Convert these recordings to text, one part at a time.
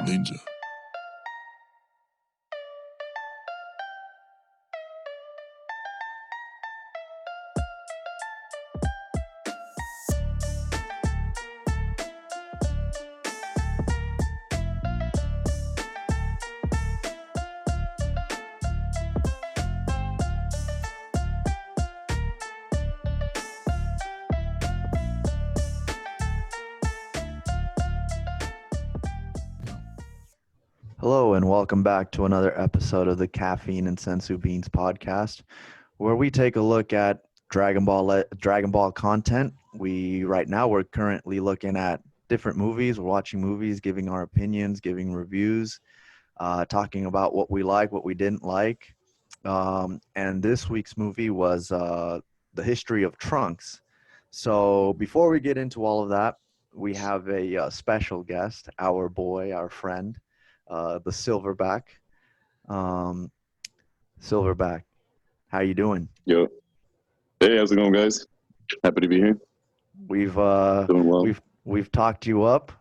Ninja. Hello and welcome back to another episode of the Caffeine and Sensu Beans podcast, where we take a look at Dragon Ball content. We're currently looking at different movies. We're watching movies, giving our opinions, giving reviews, talking about what we like, what we didn't like. And this week's movie was the history of Trunks. So before we get into all of that, we have a special guest, our boy, our friend, the Silverback. Um, Silverback, how you doing? Yo, hey, how's it going, guys? Happy to be here. We've Doing well. we've talked you up.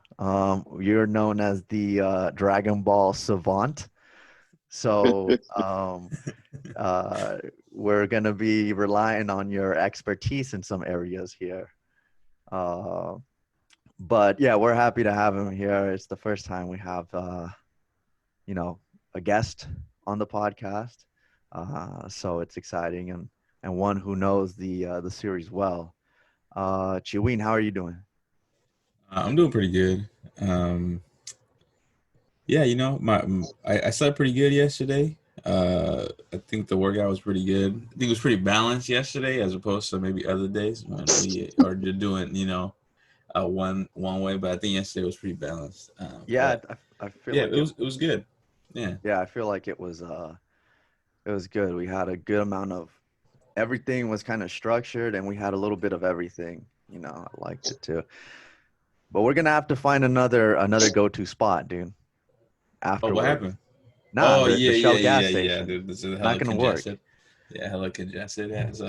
You're known as the Dragon Ball savant. So we're gonna be relying on your expertise in some areas here. But yeah, we're happy to have him here. It's the first time we have a guest on the podcast. So it's exciting and one who knows the series well. Chiwin, how are you doing? I'm doing pretty good. Yeah, I slept pretty good yesterday. I think the workout was pretty good. I think it was pretty balanced yesterday as opposed to maybe other days when we are just doing, one way. But I think yesterday was pretty balanced. Yeah, I feel like it was good. Yeah. Yeah, I feel like it was good. We had a good amount of everything was kind of structured and we had a little bit of everything. I liked it too. But we're gonna have to find another go-to spot, dude. Oh, what happened? Nah, the Shell gas yeah. station. Dude, this is Not gonna work. Yeah, hella congested. As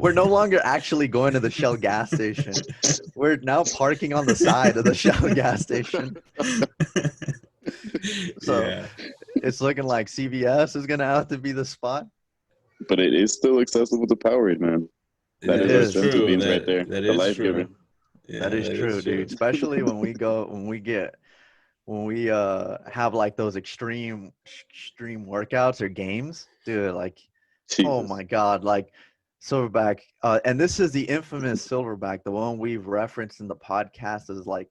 we're no longer actually going to the Shell gas station. We're now parking on the side of the Shell gas station. So yeah. It's looking like CVS is gonna have to be the spot. But it is still accessible to Powerade, man. That is our Sensu Beans right there. That the is life true. giver. Yeah, that is true, dude. Especially when we have like those extreme workouts or games, dude. Like, Jesus. Oh my God, like Silverback. And this is the infamous Silverback, the one we've referenced in the podcast as like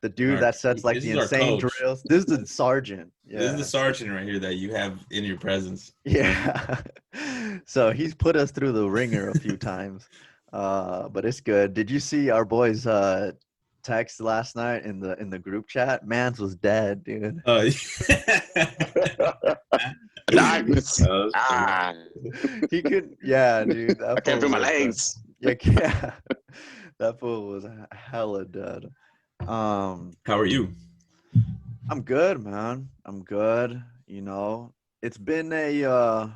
the dude that sets like the insane drills. This is the sergeant. Yeah. This is the sergeant right here that you have in your presence. Yeah. So he's put us through the ringer a few times. But it's good. Did you see our boys text last night in the group chat? Mans was dead, dude. Darkness. He could, yeah, dude. I can't feel my legs. Yeah. That fool was hella dead. How are you? I'm good, man. I'm good. It's been a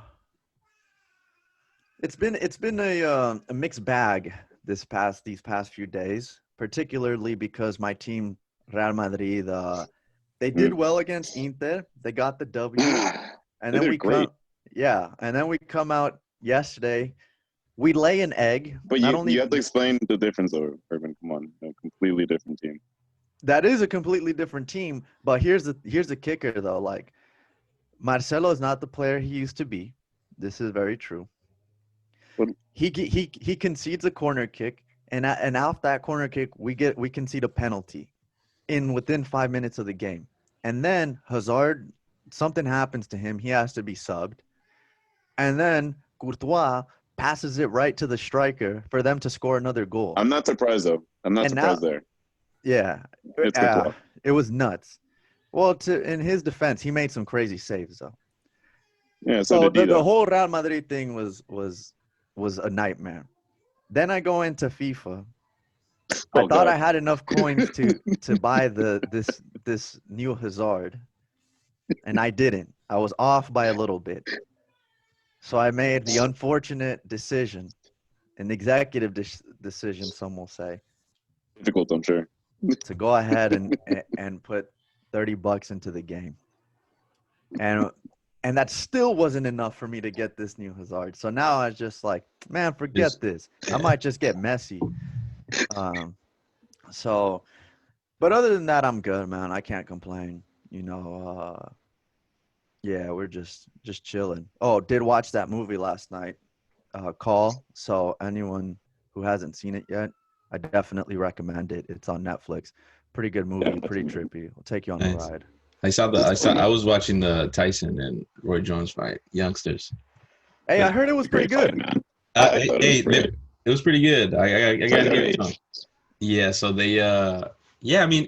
mixed bag these past few days, particularly because my team Real Madrid they did well against Inter. They got the W. And then we come out yesterday. We lay an egg. But you have to explain the difference, though, Urban. Come on, a completely different team. That is a completely different team. But here's the kicker, though. Like, Marcelo is not the player he used to be. This is very true. What? He concedes a corner kick, and off that corner kick, we concede a penalty within 5 minutes of the game, and then Hazard. Something happens to him. He has to be subbed. And then Courtois passes it right to the striker for them to score another goal. I'm not surprised, though. I'm not surprised there. Yeah. It's Courtois. It was nuts. Well, in his defense, he made some crazy saves, though. Yeah, so did he, the whole Real Madrid thing was a nightmare. Then I go into FIFA. I thought I had enough coins to buy this new Hazard. And I didn't. I was off by a little bit. So I made the unfortunate decision, an executive decision, some will say. Difficult, I'm sure. to go ahead and put $30 into the game, and that still wasn't enough for me to get this new Hazard. So now I was just like, man, forget this. I might just get Messi. So, but other than that, I'm good, man. I can't complain. Yeah, we're just chilling. Oh, did watch that movie last night, Call. So anyone who hasn't seen it yet, I definitely recommend it. It's on Netflix. Pretty good movie, pretty trippy. We'll take you on a Nice. ride. I was watching the Tyson and Roy Jones fight, youngsters. Hey, But, I heard it was pretty Great fight, good. man. I thought it was pretty good. I it's gotta like give their it to age. them. Yeah, so they yeah, I mean,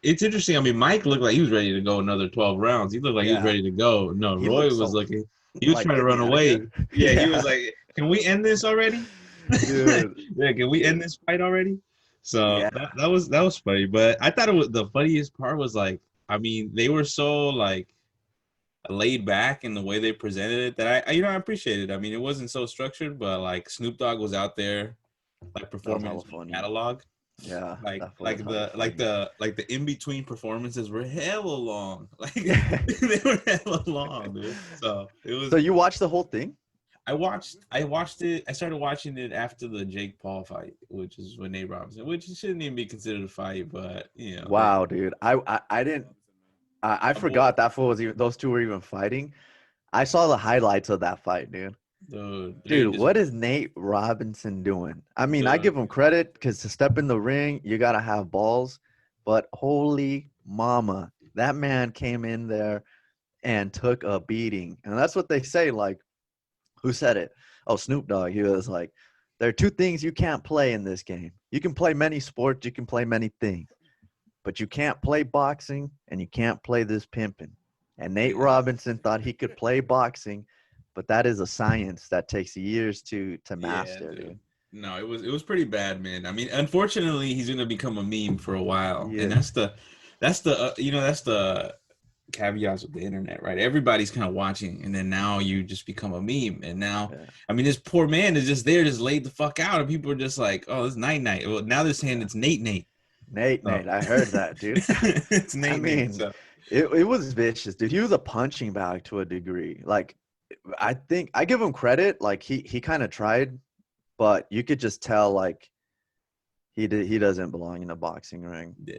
it's interesting. I mean, Mike looked like he was ready to go another 12 rounds. He looked like he was Yeah, ready to go. No, he Roy looks was so looking, he was like, trying to get run me out of away. here. Yeah, he was like, can we end this already? Dude. Yeah, can we end this fight already? So Yeah, that was funny. But I thought it was the funniest part was like, I mean, they were so like laid back in the way they presented it that I appreciated. I mean, it wasn't so structured, but like Snoop Dogg was out there like that was performing hella his own funny. catalog. Yeah, Like that was like hella the like funny. the like the in between performances were hella long. Like they were hella long, dude. So it was So you watched the whole thing? I watched it. I started watching it after the Jake Paul fight, which is with Nate Robinson, which shouldn't even be considered a fight, but Wow, dude. I didn't. I my boy, forgot that fool was even. Those two were even fighting. I saw the highlights of that fight, dude. dude, they Dude, just what is Nate Robinson doing? I mean, I the give him credit because to step in the ring, you gotta have balls. But holy mama, that man came in there and took a beating. And that's what they say. Like, who said it? Oh, Snoop Dogg. He was like, there are two things you can't play in this game. You can play many sports, you can play many things, but you can't play boxing and you can't play this pimping. And Nate yeah, Robinson thought he could play boxing, but that is a science that takes years to yeah, master, dude. dude. No, it was pretty bad, man. I mean, unfortunately, he's gonna become a meme for a while, He and is. that's the caveats with the internet, right? Everybody's kind of watching, and then now you just become a meme, and now, Yeah. I mean, this poor man is just there, just laid the fuck out, and people are just like, "Oh, it's Night." Well, now they're saying Yeah. it's Nate. So Nate, I heard that, dude. it's I Nate. mean, So it was vicious, dude. He was a punching bag to a degree. Like, I think I give him credit. Like, he kind of tried, but you could just tell, like, he doesn't belong in a boxing ring. yeah,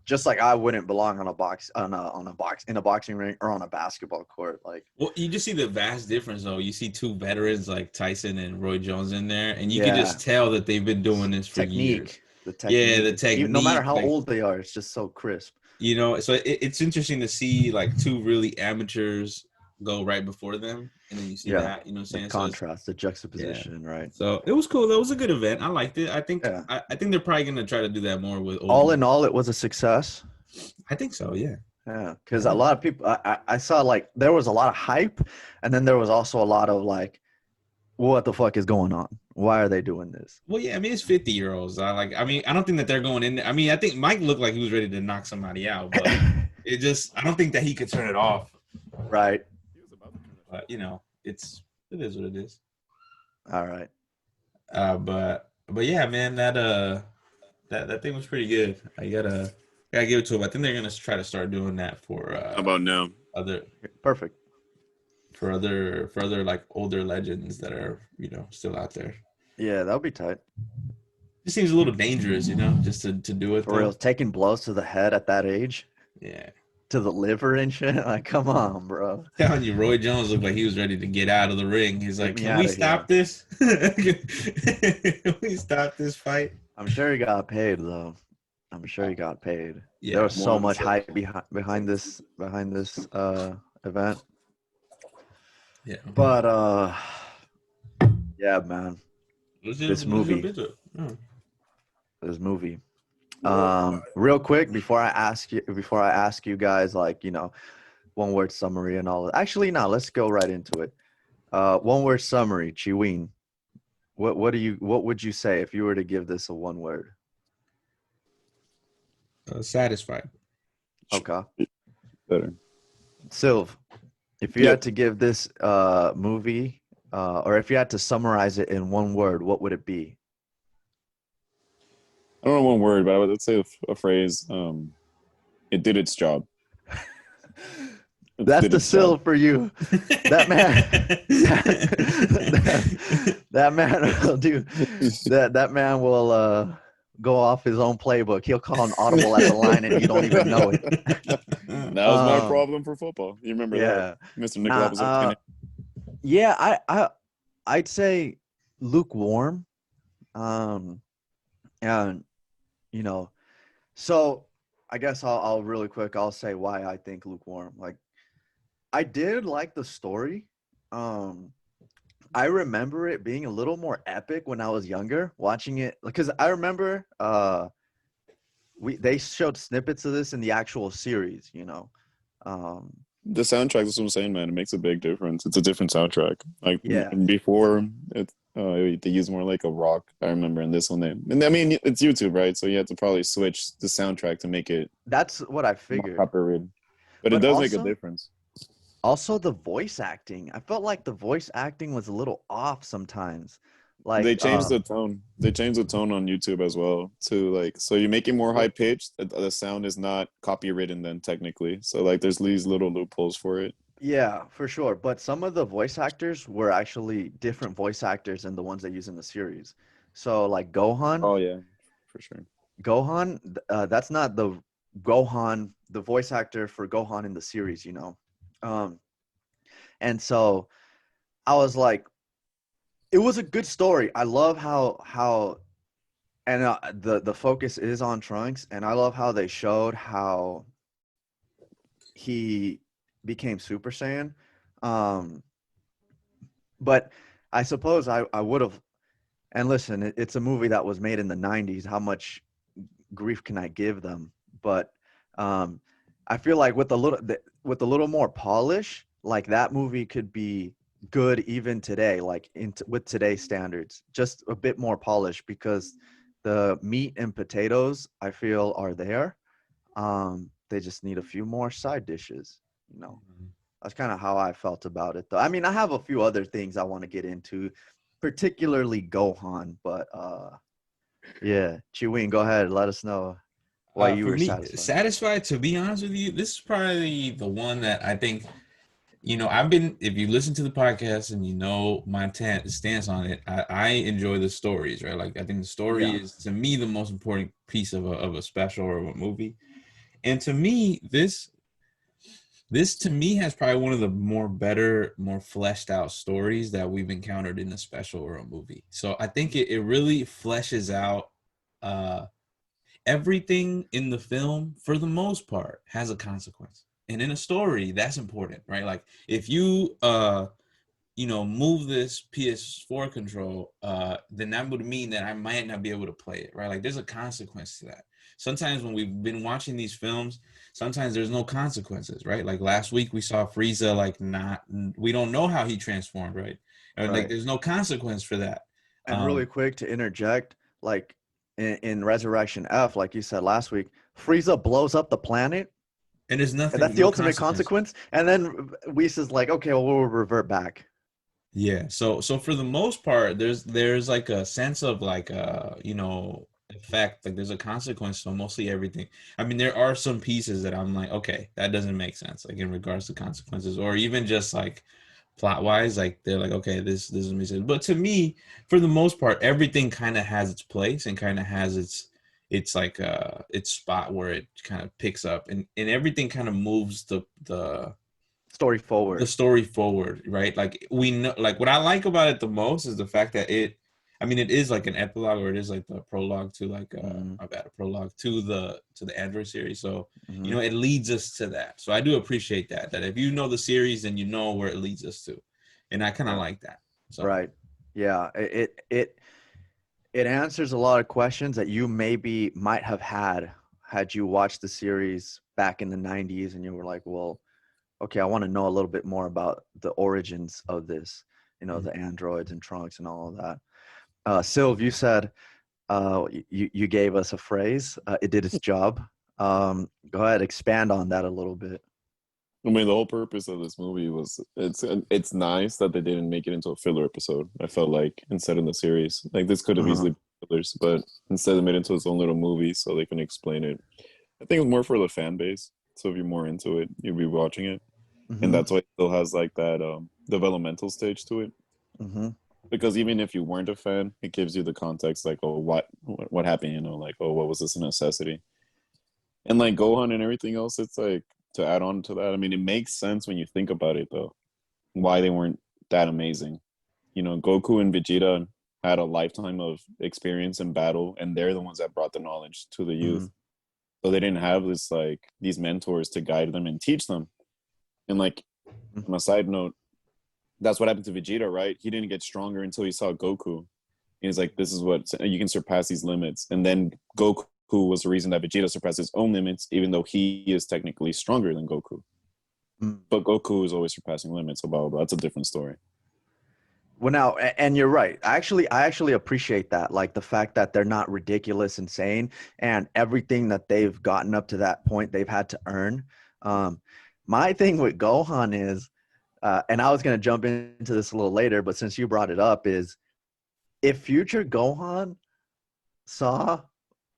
Just like I wouldn't belong on a boxing ring or on a basketball court. Like, well, you just see the vast difference, though. You see two veterans like Tyson and Roy Jones in there, and you can yeah, just tell that they've been doing this for years. the Yeah, the technique, even, no matter technique, how like old they are, it's just so crisp. so it's interesting to see like two really amateurs go right before them, and then you see Yeah, that, you know what the I'm saying? So it's contrast, the yeah. juxtaposition, right? So it was cool. That was a good event. I liked it. I think Yeah. I think they're probably gonna try to do that more with All older. in all, it was a success. I think so. Yeah. Yeah, because a lot of people, I saw, like, there was a lot of hype, and then there was also a lot of like, what the fuck is going on? Why are they doing this? Well, yeah. I mean, it's 50-year-olds. I mean, I don't think that they're going in there. I mean, I think Mike looked like he was ready to knock somebody out, but I don't think that he could turn it off. Right. But it is what it is. All right. But yeah, man, that thing was pretty good. I gotta give it to him. I think they're gonna try to start doing that for How about now? other Perfect. for other like older legends that are still out there. Yeah, that would be tight. It seems a little dangerous, just to do it For real, though. taking blows to the head at that age, Yeah. to the liver and shit. Like, come on, bro. Telling you, Roy Jones looked like he was ready to get out of the ring. He's Get like, me "Can out we of here. stop this? Can we stop this fight?" I'm sure he got paid though. I'm sure he got paid. Yeah, There was so more than much so. hype behind this event. yeah. But yeah, man. Let's This jump movie. into it. Oh. This movie. Real quick before I ask you guys, like, one word summary and all. Actually, no, let's go right into it. One word summary, Chiwin. What would you say if you were to give this a one word? Satisfied. Okay. Better. Silv, if you Yep. had to give this movie, or if you had to summarize it in one word, what would it be? I don't know one word, but I would say a phrase. It did its job. It That's did the its job. silv for you. That man, that man will do that. That man will go off his own playbook. He'll call an audible at the line, and you don't even know it. That was my problem for football. You remember that, Yeah. Mr. Nah. Nikolai? Yeah. I'd say lukewarm. And you know, so I guess I'll really quick. I'll say why I think lukewarm. Like, I did like the story. Um, I remember it being a little more epic when I was younger, watching it because I remember they showed snippets of this in the actual series, you know. Um, The soundtrack, that's what I'm saying, man. It makes a big difference. It's a different soundtrack. Like yeah, before, they use more like a rock. I remember in this one, and I mean, it's YouTube, right? So you have to probably switch the soundtrack to make it that's what I more figured. copyrighted. But it But does make a difference. also the voice acting. I felt like the voice acting was a little off sometimes. They Like, changed the tone. They changed the tone on YouTube as well to like, so you make it more high pitched. The sound is not copywritten then technically. So like, there's these little loopholes for it. yeah, for sure. But some of the voice actors were actually different voice actors than the ones they use in the series. So like Oh yeah, for sure. That's not the Gohan, the voice actor for Gohan in the series, you know. Um, and so I was like, it was a good story. I love how and the focus is on Trunks, and I love how they showed how he became Super Saiyan. Um, but I suppose I would have. And listen, it's a movie that was made in the '90s. How much grief can I give them? But um, I feel like with a little more polish, like that movie could be good even today, like with today's standards. Just a bit more polished because the meat and potatoes I feel are there. They just need a few more side dishes, you know. That's kind of how I felt about it, though. I mean, I have a few other things I want to get into, particularly Gohan, but yeah, Chewin, go ahead. Let us know why you For were me, satisfied. satisfied, to be honest with you, this is probably the one that I think, I've been, if you listen to the podcast and you know my stance on it, I enjoy the stories, right? Like, I think the story Yeah, is, to me, the most important piece of a special or a movie. And to me, this to me has probably one of the more fleshed out stories that we've encountered in a special or a movie. So I think it really fleshes out uh everything in the film, for the most part, has a consequence. And in a story, that's important, right? Like, if you move this PS4 control, then that would mean that I might not be able to play it, right? Like, there's a consequence to that. Sometimes when we've been watching these films, sometimes there's no consequences, right? Like last week we saw Frieza, like, not, we don't know how he transformed, right? And like, right. there's no consequence for that. And really quick to interject, like in Resurrection F, like you said last week, Frieza blows up the planet, And there's and nothing, that's the no ultimate consequence. consequence. And then Whis like, okay, well, we'll revert back. Yeah. So for the most part, there's like a sense of like effect. Like, there's a consequence to mostly everything. I mean, there are some pieces that I'm like, okay, that doesn't make sense, like in regards to consequences, or even just like plot wise, like they're like, okay, this doesn't make sense. But to me, for the most part, everything kind of has its place and kind of has its like its spot where it kind of picks up, and everything kind of moves Story the forward. story forward, right? Like, we know, like, what I like about it the most is the fact that it is like an epilogue, or it is like the prologue to, like, Mm-hmm. a prologue to the Android series. So, Mm-hmm. it leads us to that. So I do appreciate that if you know the series, then you know where it leads us to. And I kind of Right. like that. So, Right. Yeah. It answers a lot of questions that you maybe might have had you watched the series back in the '90s, and you were like, well, okay, I want to know a little bit more about the origins of this, you know, the androids and Trunks and all of that. Silv, you said you gave us a phrase. It did its job. Go ahead, expand on that a little bit. I mean, the whole purpose of this movie was it's nice that they didn't make it into a filler episode. I felt like instead in the series, like this could have Uh-huh. easily been a spoilers, but instead they made it into its own little movie so they can explain it. I think it's more for the fan base. So if you're more into it, you'll be watching it. And that's why it still has like that developmental stage to it. Mm-hmm. Because even if you weren't a fan, it gives you the context, like, oh, what happened? You know, like, oh, what was this a necessity? And like Gohan and everything else, it's like to add on to that. I mean, it makes sense when you think about it, though, why they weren't that amazing. You know, Goku and Vegeta had a lifetime of experience in battle, and they're the ones that brought the knowledge to the youth. So they didn't have this like these mentors to guide them and teach them. And like on a side note, that's what happened to Vegeta, right? He didn't get stronger until he saw Goku. He's like, this is what you can surpass these limits. And then Goku was the reason that Vegeta surpassed his own limits, even though he is technically stronger than Goku. But Goku is always surpassing limits. So blah, blah, blah. That's a different story. Well, now, and you're right. I actually appreciate that, like the fact that they're not ridiculous, insane, and everything that they've gotten up to that point, they've had to earn. My thing with Gohan is, and I was going to jump into this a little later, but since you brought it up, is if future Gohan saw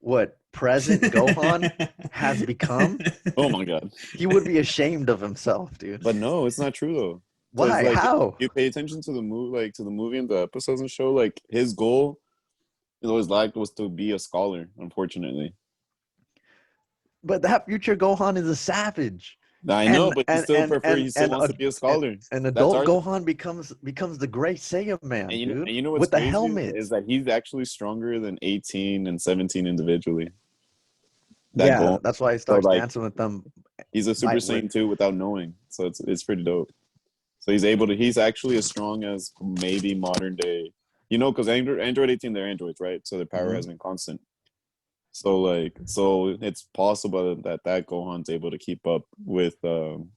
what present Gohan has become, oh my god, he would be ashamed of himself, dude. But no, it's not true though. Why? Like, how? You pay attention to the movie, like to the movie and the episodes and show. Like his goal, his life was to be a scholar. Unfortunately, but that future Gohan is a savage. I know, but he still wants to be a scholar. And adult Gohan becomes the great Saiyan man, and dude. You know what's with the crazy helmet is that he's actually stronger than 18 and 17 individually. That's why he starts dancing with them. He's a Super Saiyan 2 without knowing, so it's pretty dope. So he's actually as strong as maybe modern day, you know, because Android 18, they're androids, right? So their power has been constant. So it's possible that Gohan's able to keep up with Super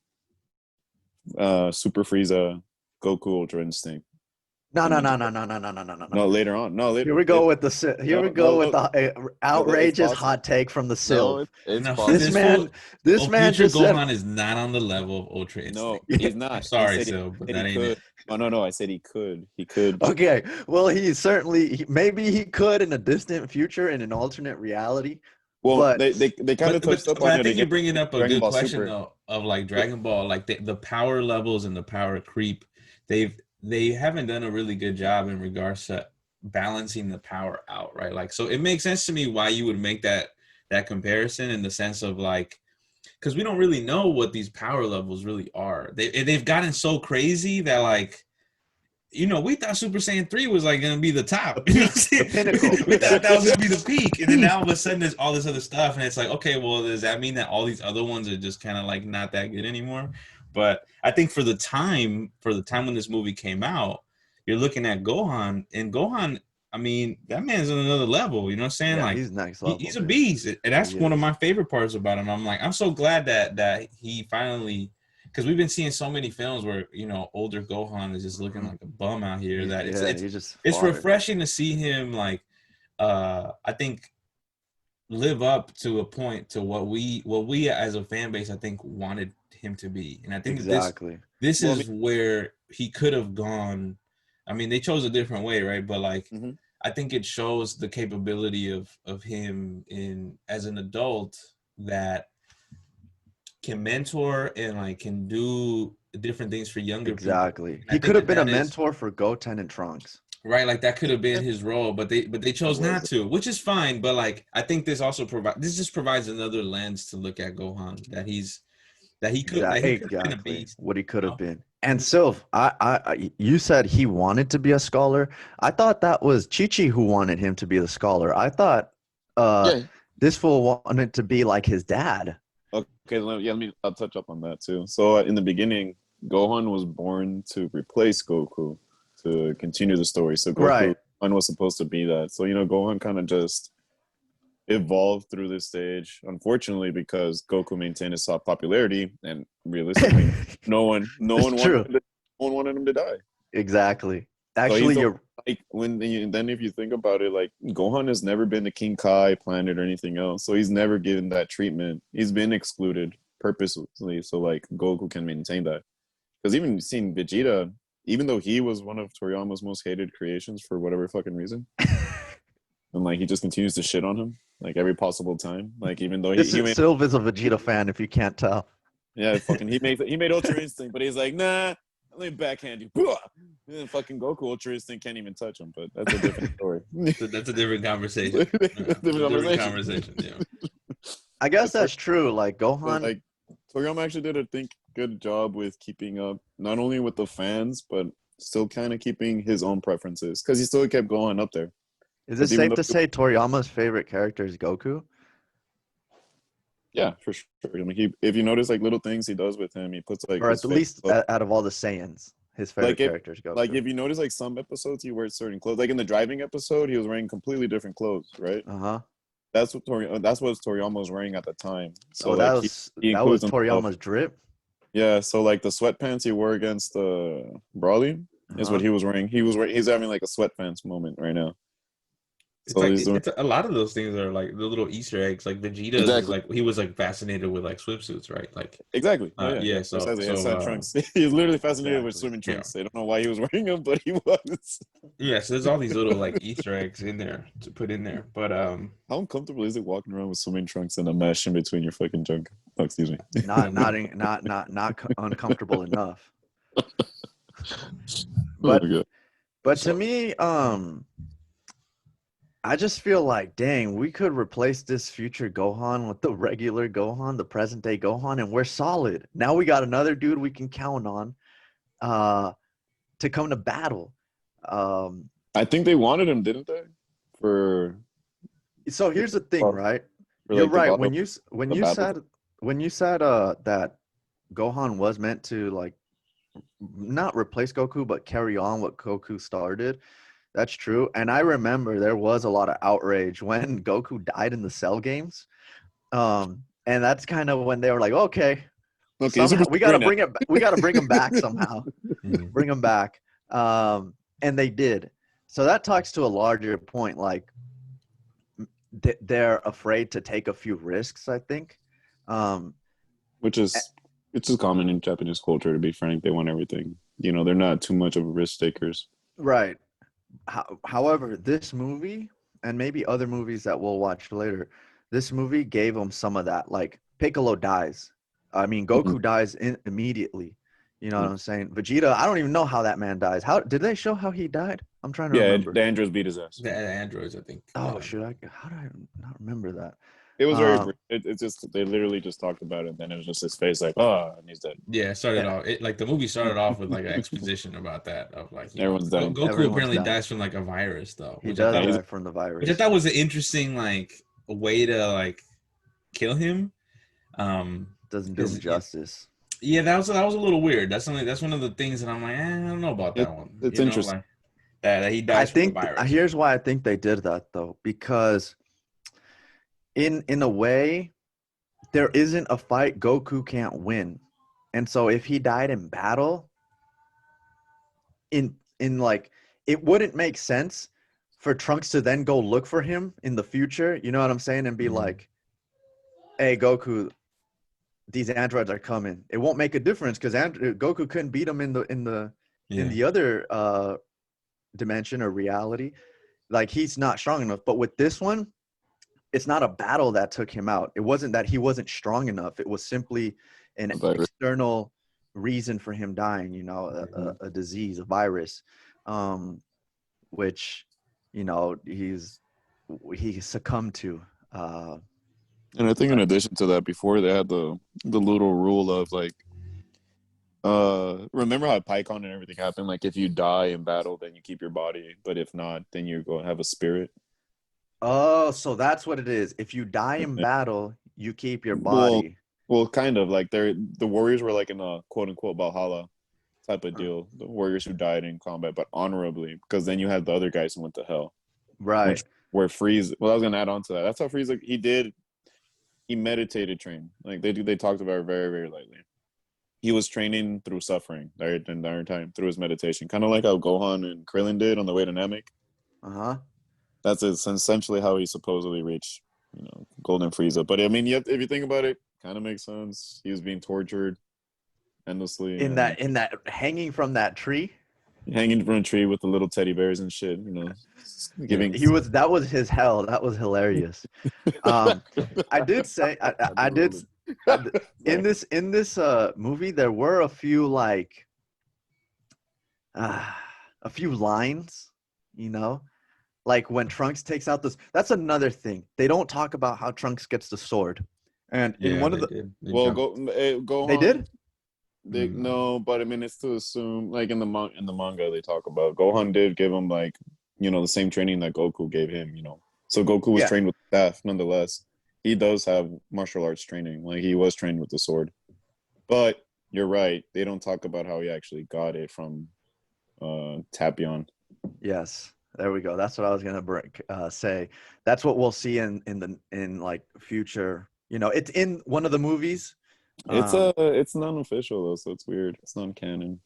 Frieza, Goku, Ultra Instinct. No, later on. No, later. Here we go with the outrageous hot take from the silv. This man future just Gohan said is not on the level of Ultra Instinct. No, he's not. I'm sorry, Silv, but that ain't it. No. I said he could. He could. Okay. Well, maybe he could in a distant future in an alternate reality. Well, but they kind of touched up on it. I think you're bringing up a good question Super. though of like Dragon Ball, like the power levels and the power creep. They haven't done a really good job in regards to balancing the power out, right? Like, so it makes sense to me why you would make that comparison in the sense of like, because we don't really know what these power levels really are. They've gotten so crazy that like, you know, we thought Super Saiyan 3 was like gonna be the top. You know what I'm saying? The pinnacle. We thought that was gonna be the peak. And then now all of a sudden there's all this other stuff. And it's like, okay, well, does that mean that all these other ones are just kind of like not that good anymore? But I think for the time when this movie came out, you're looking at Gohan, and Gohan, I mean, that man's on another level. You know what I'm saying? Yeah, like he's next level. He's a beast. And that's one of my favorite parts about him. I'm so glad that he finally, because we've been seeing so many films where, you know, older Gohan is just looking like a bum out here. It's refreshing to see him like I think live up to a point to what we as a fan base I think wanted him to be. And I think this is where he could have gone. I mean, they chose a different way, right? But like I think it shows the capability of him as an adult that can mentor and like can do different things for younger people. He could have been a mentor for Goten and Trunks. Right, like that could have been his role, but they chose not to, which is fine. But like, I think this also provides another lens to look at Gohan that he could have been a beast. What he could have been. And Silv, you said he wanted to be a scholar. I thought that was Chi-Chi who wanted him to be the scholar. I thought this fool wanted to be like his dad. Okay, I'll touch up on that too. So in the beginning, Gohan was born to replace Goku, to continue the story. So Gohan was supposed to be that. So, you know, Gohan kind of just evolved through this stage, unfortunately, because Goku maintained his soft popularity, and realistically, no one wanted him to die. Exactly. Actually, so if you think about it, like Gohan has never been to King Kai planet or anything else, so he's never given that treatment. He's been excluded purposely, so like Goku can maintain that. Because even seeing Vegeta, even though he was one of Toriyama's most hated creations for whatever fucking reason, and like he just continues to shit on him like every possible time. Like even though This he is made Silv is a Vegeta fan, if you can't tell. he made Ultra Instinct, but he's like, nah, let me backhand you. And then fucking Goku Ultra Instinct can't even touch him, but that's a different story. That's a different conversation. Different conversation. Yeah. I guess that's true. Like But Gohan, like Toriyama actually did, I think, good job with keeping up not only with the fans, but still kind of keeping his own preferences because he still kept going up there. is it Because even safe though, to say Toriyama's favorite character is Goku? yeah, for sure. I mean, if you notice like little things he does with him, he puts like Or his at face. least out of all the Saiyans, his favorite Like if character is Goku. like if you notice like some episodes he wears certain clothes. Like in the driving episode, he was wearing completely different clothes, right? Uh-huh. That's what Toriyama was wearing at the time. So Oh, like he that was includes himself. Toriyama's drip? Yeah, so like the sweatpants he wore against Broly is what Uh-huh. he was wearing. He's having like a sweatpants moment right now. It's So like he's doing it's a lot of those things are like the little Easter eggs. Like Vegeta's is exactly, like he was like fascinated with like swimsuits, right? Like exactly. yeah. Precisely. Inside trunks. He was literally fascinated with Exactly. swimming Yeah. trunks. I don't know why he was wearing them, but he was. Yeah, so there's all these little like Easter eggs in there to put in there. But How uncomfortable is it walking around with swimming trunks and a mesh in between your fucking junk? Oh, excuse me. Not uncomfortable enough. Oh But my god. but to me, I just feel like, dang, we could replace this future Gohan with the regular Gohan, the present day Gohan, and we're solid. Now we got another dude we can count on to come to battle. I think they wanted him, didn't they? For So here's the thing, right? for You're like the right. battle. When the you battle. said that Gohan was meant to like not replace Goku, but carry on what Goku started. That's true. And I remember there was a lot of outrage when Goku died in the Cell games. And that's kind of when they were like, okay, Okay, he's somehow Super we got to Saiyan now. bring it. We got to bring him back somehow. mhm. Bring him back. And they did. So that talks to a larger point. Like they're afraid to take a few risks, I think. Which a- is it's just common in Japanese culture, to be frank. They want everything. You know, they're not too much of risk takers. right. However, this movie and maybe other movies that we'll watch later, this movie gave them some of that. Like Piccolo dies. I mean, Mhm. Goku dies immediately. You know what Yeah, I'm saying? Vegeta, I don't even know how that man dies. How did they show how he died? I'm trying to yeah, remember. the Andros beat his ass. The androids, I think. Oh, should I? How do I not remember that? It was very Um, brief. It's just they literally just talked about it, and then it was just his face like, oh, and he's dead. Yeah, it started yeah, off like the movie started off with like an exposition about that of like Everyone's dying. Goku everyone's apparently dying. dies from like a virus though, He does Yeah, die from the which I virus. thought was an interesting like way to like kill him. Doesn't do him 'Cause, justice. yeah, that was a little weird. That's one of the things that I'm like, I don't know about that one. it's You know, interesting. like that he I dies from the think virus. here's why I think they did that though, because in a way, there isn't a fight Goku can't win, and so if he died in battle, in like it wouldn't make sense for Trunks to then go look for him in the future. You know what I'm saying? And be Mhm. like, "Hey, Goku, these androids are coming." It won't make a difference because Goku couldn't beat him in Yeah. the other dimension or reality. Like he's not strong enough. But with this one, it's not a battle that took him out. It wasn't that he wasn't strong enough. It was simply an The virus. external reason for him dying. You know, a disease, a virus, which you know he succumbed to. And I think in addition to that, before they had the little rule of like, remember how PyCon and everything happened? Like if you die in battle, then you keep your body, but if not, then you go have a spirit. Oh, so that's what it is. If you die in battle, you keep your Well, body. well, kind of like the warriors were like in a quote unquote Valhalla type of Huh. deal. The warriors who died in combat, but honorably, because then you had the other guys who went to hell. Right. Which where Freeze. Well, I was gonna add on to that. That's how Freeze like he meditated train. Like they talked about it very, very lightly. He was training through suffering the entire time through his meditation, kind of like how Gohan and Krillin did on the way to Namek. Uh-huh. That's essentially how he supposedly reached, Golden Frieza. But I mean, yet if you think about it, kind of makes sense. He was being tortured endlessly. In And that hanging from that tree. hanging from a tree with the little teddy bears and shit. You know, giving. That was his hell. That was hilarious. I did say I did in this movie there were a few like a few lines, you know, like when Trunks takes out this. That's another thing. They don't talk about how Trunks gets the sword, and in Yeah, one of they the did. They Well, jumped. Gohan. they did. They no, but I mean, it's to assume like in the manga they talk about Gohan did give him like the same training that Goku gave him. So Goku was Yeah. trained with staff nonetheless. He does have martial arts training, like he was trained with the sword. But you're right, they don't talk about how he actually got it from Tapion. Yes, there we go. That's what I was gonna say. That's what we'll see in like future. You know, it's in one of the movies. It's non-official though, so it's weird. It's non-canon.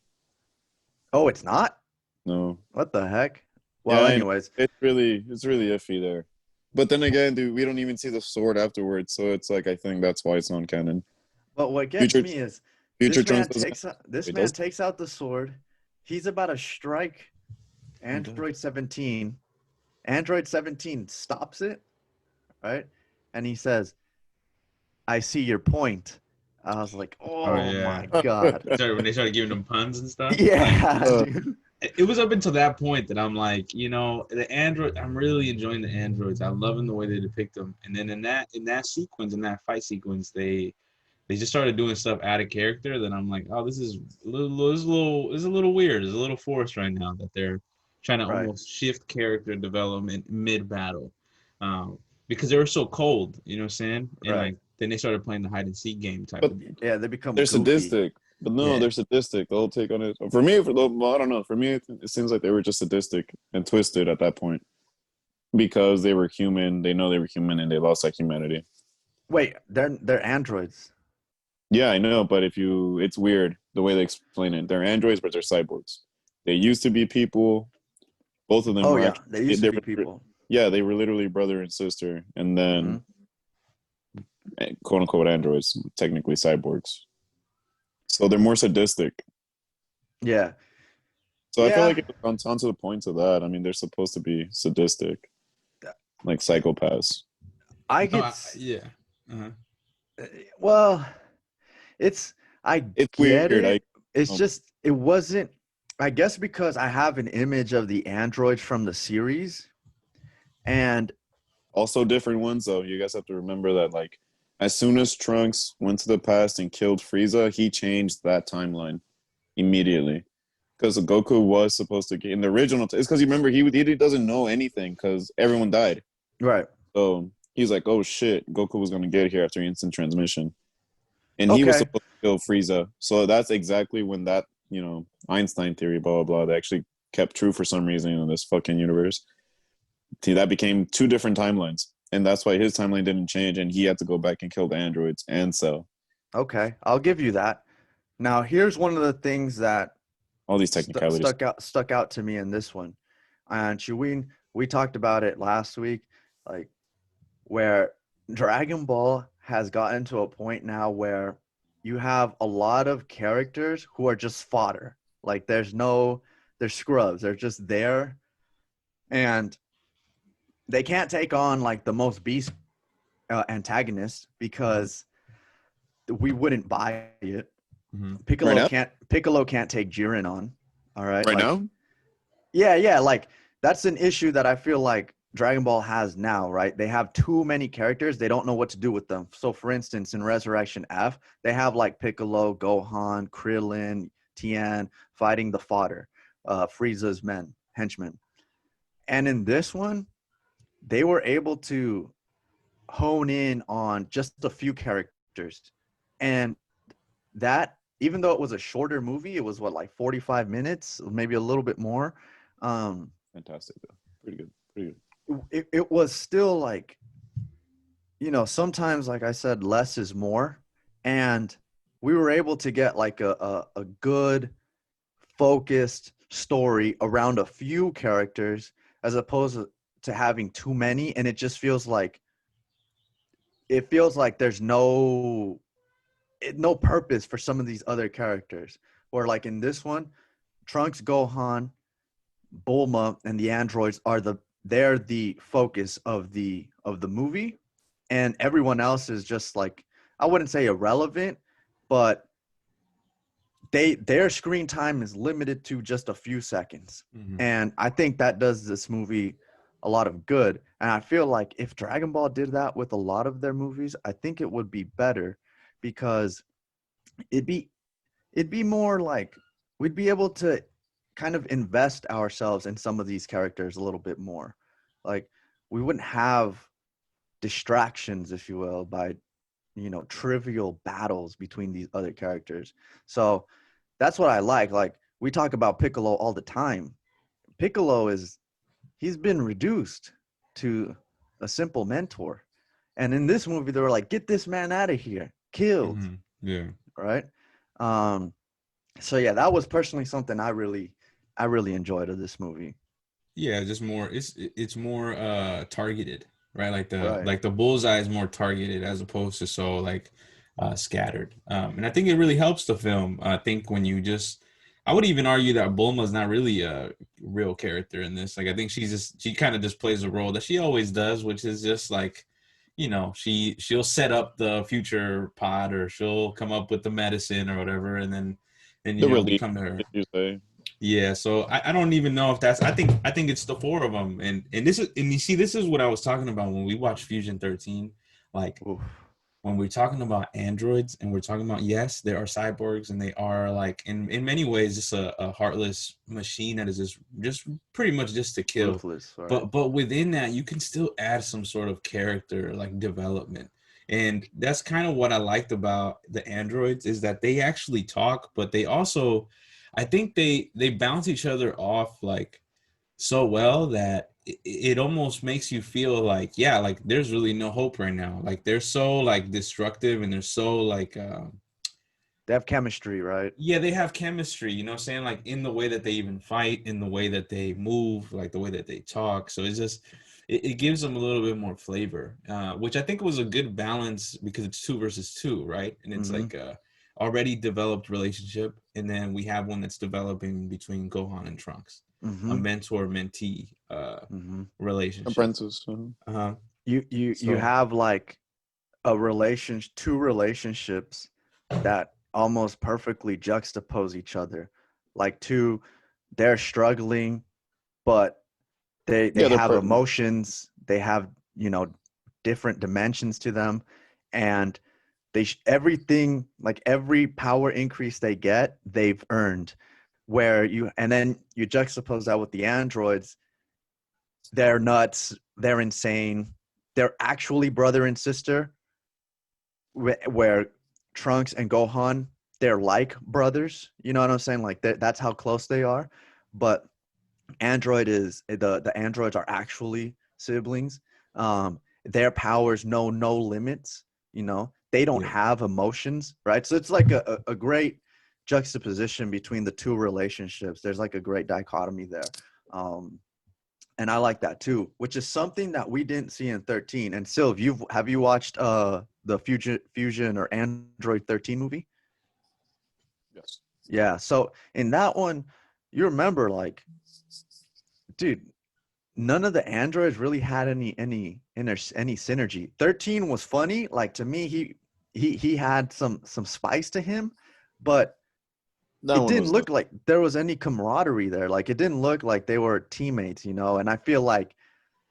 Oh, it's not. No. What the heck? Yeah, Well, I know. anyways, It's really iffy there. But then again, dude, we don't even see the sword afterwards, so it's like I think that's why it's non-canon. but what gets Future me is Future Trunks doesn't. this It man does. takes out the sword. He's about to strike It does. Android 17. Android 17 stops it, right? And he says, "I see your point." I was like, Oh "Oh yeah. my god." Sorry, when they started giving them puns and stuff. Yeah, Uh, dude. It was up until that point that I'm like, the android. I'm really enjoying the androids. I'm loving the way they depict them. And then in that sequence, in that fight sequence, they just started doing stuff out of character. That I'm like, oh, this is a little weird. It's a little forced right now that they're trying to Right. almost shift character development mid battle, because they were so cold. You know what I'm saying? And Right. like then they started playing the hide and seek game type but of. Yeah, they become they're goofy. sadistic. But no, Yeah. they're sadistic. They'll take on it. For me, well, I don't know. For me, it seems like they were just sadistic and twisted at that point because they were human. They know they were human and they lost that humanity. Wait, they're androids. Yeah, I know, but it's weird the way they explain it. They're androids, but they're cyborgs. They used to be people. Both of them Oh were yeah, actually, they used to they be were, people. yeah, they were literally brother and sister, and Hmm. then quote unquote androids, technically cyborgs. So they're more sadistic. Yeah. So I feel Yeah. like it comes onto the point of that. I mean, they're supposed to be sadistic, like psychopaths. I No, get yeah. Uh-huh. well, it's I It's get weird. it. It's Um, just it wasn't I guess because I have an image of the androids from the series and Also different ones though. You guys have to remember that like as soon as Trunks went to the past and killed Frieza, he changed that timeline immediately. Because Goku was supposed to get in the original. It's because you remember he doesn't know anything because everyone died. right. So he's like, oh shit, Goku was gonna get here after instant transmission, and he was Okay. supposed to kill Frieza. So that's exactly when that Einstein theory, blah blah blah, that actually kept true for some reason in this fucking universe. See, that became two different timelines, and that's why his timeline didn't change, and he had to go back and kill the androids and Cell. Okay. I'll give you that. Now, here's one of the things that All these technicalities. stuck out to me in this one. And Chewin, we talked about it last week, like where Dragon Ball has gotten to a point now where you have a lot of characters who are just fodder. Like they're scrubs. They're just there, and they can't take on like the most beast antagonist because we wouldn't buy it. Mm-hmm. Right now, Piccolo can't take Jiren on. All right, right like now, yeah, like that's an issue that I feel like Dragon Ball has now, right? They have too many characters. They don't know what to do with them. So, for instance, in Resurrection F, they have like Piccolo, Gohan, Krillin, Tien fighting the fodder, Frieza's henchmen. And in this one, they were able to hone in on just a few characters. And that, even though it was a shorter movie, it was what, like 45 minutes, maybe a little bit more. fantastic though, pretty good, pretty good. It was still like, sometimes, like I said, less is more. And we were able to get like a good focused story around a few characters as opposed to having too many. And it feels like there's no purpose for some of these other characters. Or like in this one, Trunks, Gohan, Bulma, and the androids they're the focus of the movie, and everyone else is just like, I wouldn't say irrelevant, but their screen time is limited to just a few seconds. Mm-hmm. And I think that does this movie a lot of good. And I feel like if Dragon Ball did that with a lot of their movies, I think it would be better, because it'd be more like we'd be able to kind of invest ourselves in some of these characters a little bit more. Like, we wouldn't have distractions, if you will, by trivial battles between these other characters. So that's what I like. Like, we talk about Piccolo all the time. Piccolo he's been reduced to a simple mentor. And in this movie, they were like, get this man out of here, killed. Mm-hmm. Yeah. Right. So yeah, that was personally something I really enjoyed of this movie. Yeah, just more. It's more targeted, right? Right. Like the bullseye is more targeted as opposed to so like scattered. And I think it really helps the film. I think when you just, I would even argue that Bulma's not really a real character in this. Like I think she kind of just plays a role that she always does, which is just like, she'll set up the future pod, or she'll come up with the medicine or whatever, and then The we relief, come to her. you say. Yeah, so I don't even know if that's, I think it's the four of them, and you see, this is what I was talking about when we watched Fusion 13. Like, Oof. when we're talking about androids and we're talking about, yes, there are cyborgs, and they are like in many ways just a heartless machine that is just pretty much just to kill. Ruthless, right? But within that, you can still add some sort of character like development. And that's kind of what I liked about the androids, is that they actually talk, but they also, I think they bounce each other off like so well that it almost makes you feel like, yeah, like there's really no hope right now. Like they're so like destructive, and they're so like They have chemistry, right? yeah, they have chemistry, you know what I'm saying? Like in the way that they even fight, in the way that they move, like the way that they talk. So it's just, it gives them a little bit more flavor, which I think was a good balance, because it's 2 versus 2, right? And it's Mm-hmm. like a already developed relationship. And then we have one that's developing between Gohan and Trunks, a Mm-hmm. mentor-mentee Mm-hmm. relationship. Apprentice. Uh-huh. You So have like two relationships that almost perfectly juxtapose each other. Like they're struggling, but they Yeah, they're have pertinent. emotions. They have, different dimensions to them, and everything, like every power increase they get, they've earned. And then you juxtapose that with the androids. They're nuts. They're insane. They're actually brother and sister, where Trunks and Gohan, they're like brothers. You know what I'm saying? Like that's how close they are. But the androids are actually siblings. Their powers know no limits. They don't yeah. have emotions, right? So it's like a great juxtaposition between the two relationships. There's like a great dichotomy there. And I like that too, which is something that we didn't see in 13. And Silv, have you watched the Fusion or Android 13 movie? Yes. Yeah. So in that one, you remember, like, dude, none of the androids really had any synergy. 13 was funny. Like, to me, he had some spice to him, but That it one didn't was not. look like there was any camaraderie there. Like, it didn't look like they were teammates, and I feel like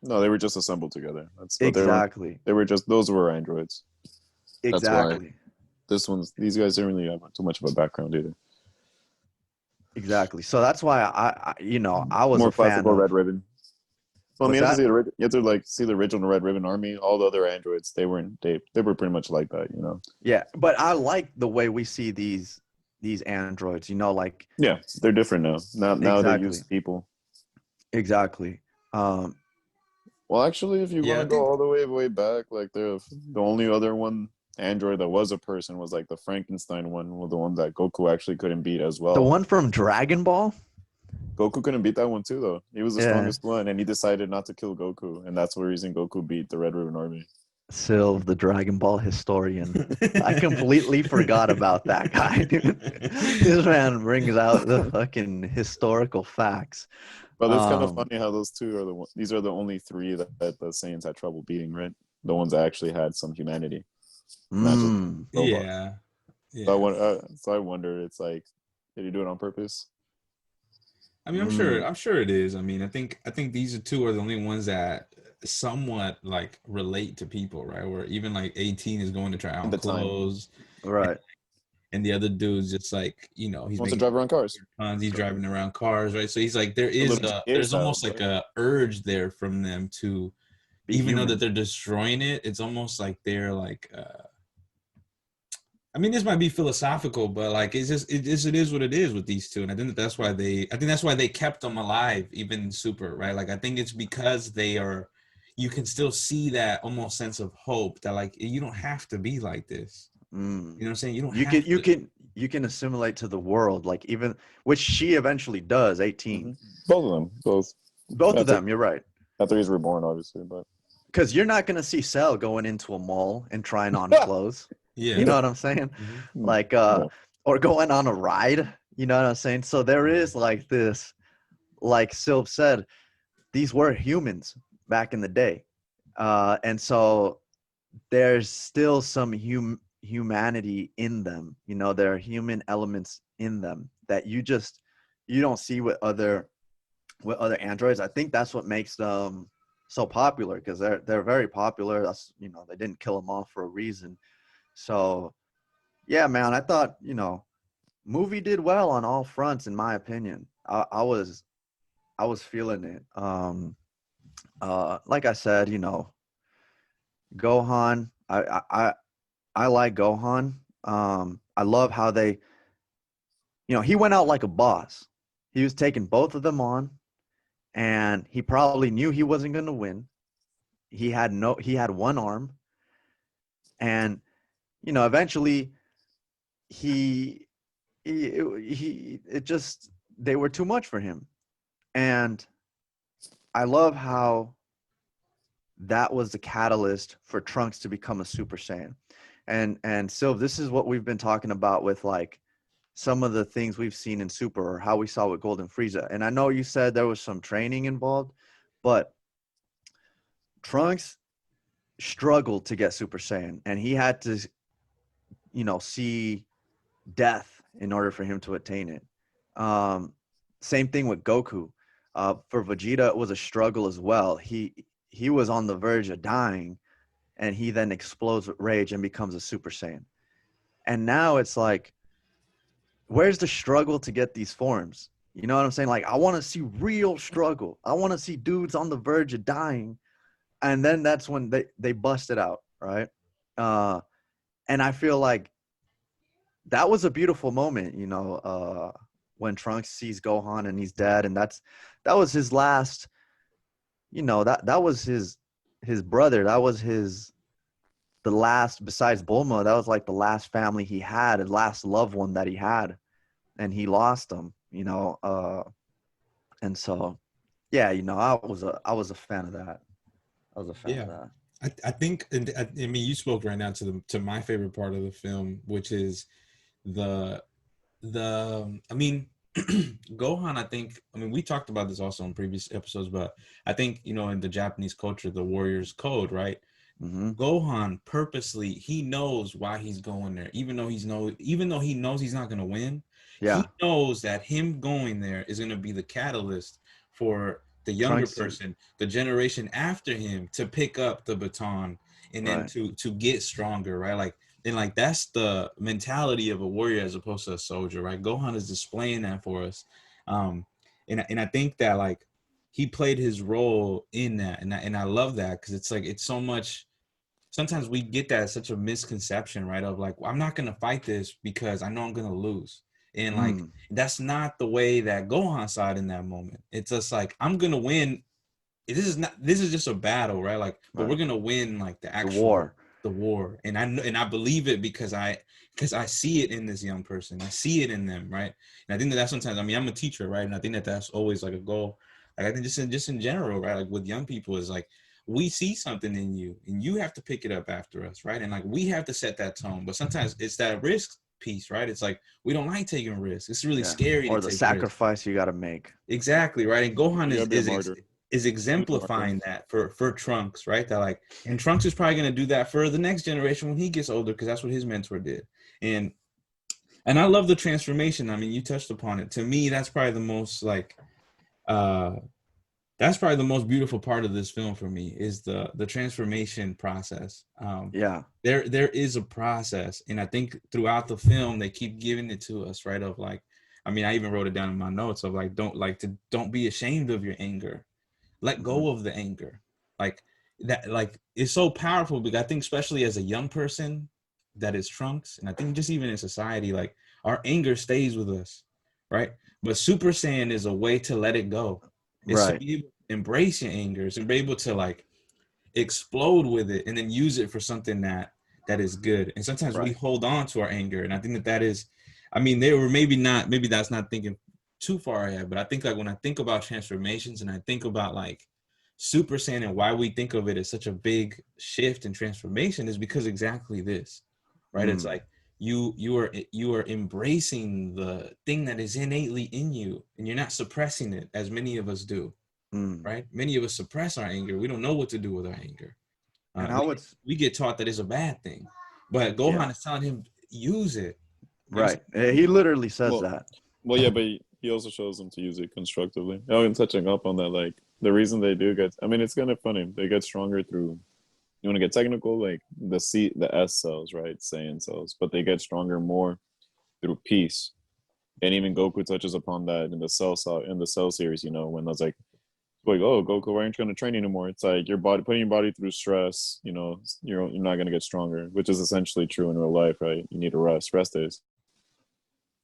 No, they were just assembled together. exactly, They were just, those were androids. That's why exactly, these guys didn't really have too much of a background either. exactly. So that's why I was More a fan classical Red of Ribbon. Well, I mean, what's you have to that? see you have to like see the original Red Ribbon Army. All the other androids, they were pretty much like that. Yeah, but I like the way we see these androids. Like Yeah, they're different now. Now they use exactly, people. exactly. Well, actually, if you want Yeah, I to go think all the way back, like the only other one android that was a person was like the Frankenstein one, was the one that Goku actually couldn't beat as The well. one from Dragon Ball. Goku couldn't beat that one too, though. He was the Yeah, strongest one, and he decided not to kill Goku, and that's the reason Goku beat the Red Ribbon Army. Silv, the Dragon Ball historian. I completely forgot about that guy, dude. This man brings out the fucking historical facts. But it's kind of Um, funny how those two are these are the only three that the Saiyans had trouble beating, right? The ones that actually had some humanity, not just mm, robot. Yeah. So Yeah. so I wonder, it's like, did he do it on purpose? I mean, mm, I'm sure it is. I mean, I think these two are the only ones that somewhat like relate to people, right? Where even like 18 is going to try At on the time, clothes, and, right. and the other dude's just like, he's wants to making drive around cars, tons, he's driving around cars, right? So he's like, a little GTA there's style, almost like but a urge there from them to, Be even though that human. they're destroying it, it's almost like they're like, I mean, this might be philosophical, but like it is what it is with these two, and I think that's why they kept them alive, even in Super, right? Like I think it's because they are, you can still see that almost sense of hope that like you don't have to be like this. Mm. You know what I'm saying? You don't You can have you to. can you can assimilate to the world, like even which she eventually does. 18. hmm both of them, both Both of after them. You're right. after he's reborn, obviously. But Because you're not gonna see Cell going into a mall and trying on clothes. You Yeah. know what I'm saying? Mhm. Like no, or going on a ride. You know what I'm saying? So there is like this, like Sylv said, these were humans back in the day. And so there's still some humanity in them. You know, there are human elements in them that you don't see with other androids. I think that's what makes them so popular, because they're very popular. That's, they didn't kill them off for a reason. So yeah, man, I thought, movie did well on all fronts in my opinion. I was feeling it. Like I said, Gohan, I like Gohan. I love how he went out like a boss. He was taking both of them on, and he probably knew he wasn't going to win. He had one arm, and eventually he he it just they were too much for him. And I love how that was the catalyst for Trunks to become a Super Saiyan. And so this is what we've been talking about with like some of the things we've seen in Super, or how we saw with Golden Frieza. And I know you said there was some training involved, but Trunks struggled to get Super Saiyan, and he had to, see death in order for him to attain it. Um, Same thing with Goku. For Vegeta, it was a struggle as well. He was on the verge of dying, and he then explodes with rage and becomes a Super Saiyan. And now it's like, where's the struggle to get these forms? You know what I'm saying? Like, I want to see real struggle. I want to see dudes on the verge of dying, and then that's when they bust it out, right? Uh, and I feel like that was a beautiful moment, when Trunks sees Gohan and he's dead, and that was his last, that was his brother. That was the last, besides Bulma, that was like the last family he had, the last loved one that he had, and he lost them, and so yeah, I was a fan of that. I was a fan of Yeah. that. I think, and I mean, you spoke right now to my favorite part of the film, which is the I mean, Gohan, I mean, we talked about this also in previous episodes, but I think, in the Japanese culture, the warrior's code, right? Mm-hmm. Gohan purposely, he knows why he's going there, even though he knows he's not going to win. Yeah. He knows that him going there is going to be the catalyst for the younger Trunks to person, the generation after him, to pick up the baton and then right. to get stronger, right? Like, and like that's the mentality of a warrior as opposed to a soldier, right? Gohan is displaying that for us, um, and I think that like he played his role in that, and I love that, because it's like it's so much. Sometimes we get that such a misconception, right? Of like, well, I'm not gonna fight this because I know I'm gonna lose, and like Mm, that's not the way that Gohan saw it in that moment. It's just like, I'm gonna win. This is just a battle, right? Like, but right. we're gonna win like The war. the war, and I believe it because I see it in this young person. I see it in them, right? And I think that sometimes, I mean, I'm a teacher, right? And I think that that's always like a goal. Like I think just in general, right? Like with young people is like, we see something in you and you have to pick it up after us, right? And like we have to set that tone. But sometimes it's that risk piece, right? It's like we don't like taking risks. It's really scary or to the take risks. sacrifice you got to make. Exactly, right. And Gohan You gotta be a martyr. is exemplifying that for Trunks, right? That like, and Trunks is probably gonna do that for the next generation when he gets older, because that's what his mentor did. And I love the transformation. I mean, you touched upon it. To me, that's probably the most like that's probably the most beautiful part of this film for me, is the transformation process. There is a process, and I think throughout the film they keep giving it to us, right? Of like, I mean, I even wrote it down in my notes of like, don't be ashamed of your anger, let go of the anger, like that. Like it's so powerful, because I think especially as a young person that is Trunks, and I think just even in society, like our anger stays with us, right? But Super Saiyan is a way to let it go. It's to be able to embrace your anger, and be able to like explode with it and then use it for something that is good. And sometimes we hold on to our anger, and I think that is, I mean, they were maybe that's not thinking too far ahead, but I think like when I think about transformations and I think about like Super Saiyan and why we think of it as such a big shift and transformation, is because exactly this, right? It's like you are embracing the thing that is innately in you, and you're not suppressing it as many of us do. Right? Many of us suppress our anger. We don't know what to do with our anger. And we get taught that it's a bad thing, but Gohan is telling him, use it. Right. He literally says that. Well, yeah, but he also shows them to use it constructively. Oh, and touching up on that, like the reason they do get, I mean, it's kind of funny. They get stronger through, you want to get technical, like the S cells, right? Saiyan cells, but they get stronger more through peace. And even Goku touches upon that in the Cell series, you know, when I was like, oh, Goku, why aren't you going to train anymore? It's like putting your body through stress, you know, you're not going to get stronger, which is essentially true in real life, right? You need a rest days.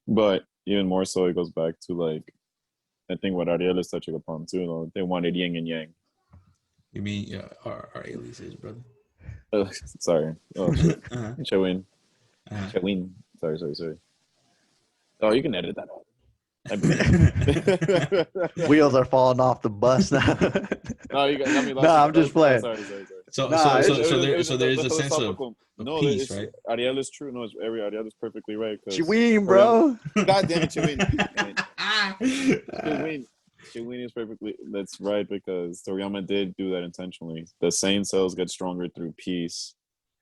But even more so, it goes back to like, I think what Ariel is touching upon too, you know, they wanted yin and yang. You mean our aliases, brother? Sorry. Oh, shit. Chewin. Chewin. Sorry. Oh, you can edit that out. Wheels are falling off the bus now. No, you got me. No, I'm just playing. Sorry. So there is a sense of peace, right? Ariel is true. No, Ariel is perfectly right. Chewin, bro. God damn it, Chewin. Chewin is perfectly. That's right, because Toriyama did do that intentionally. The Saiyan cells get stronger through peace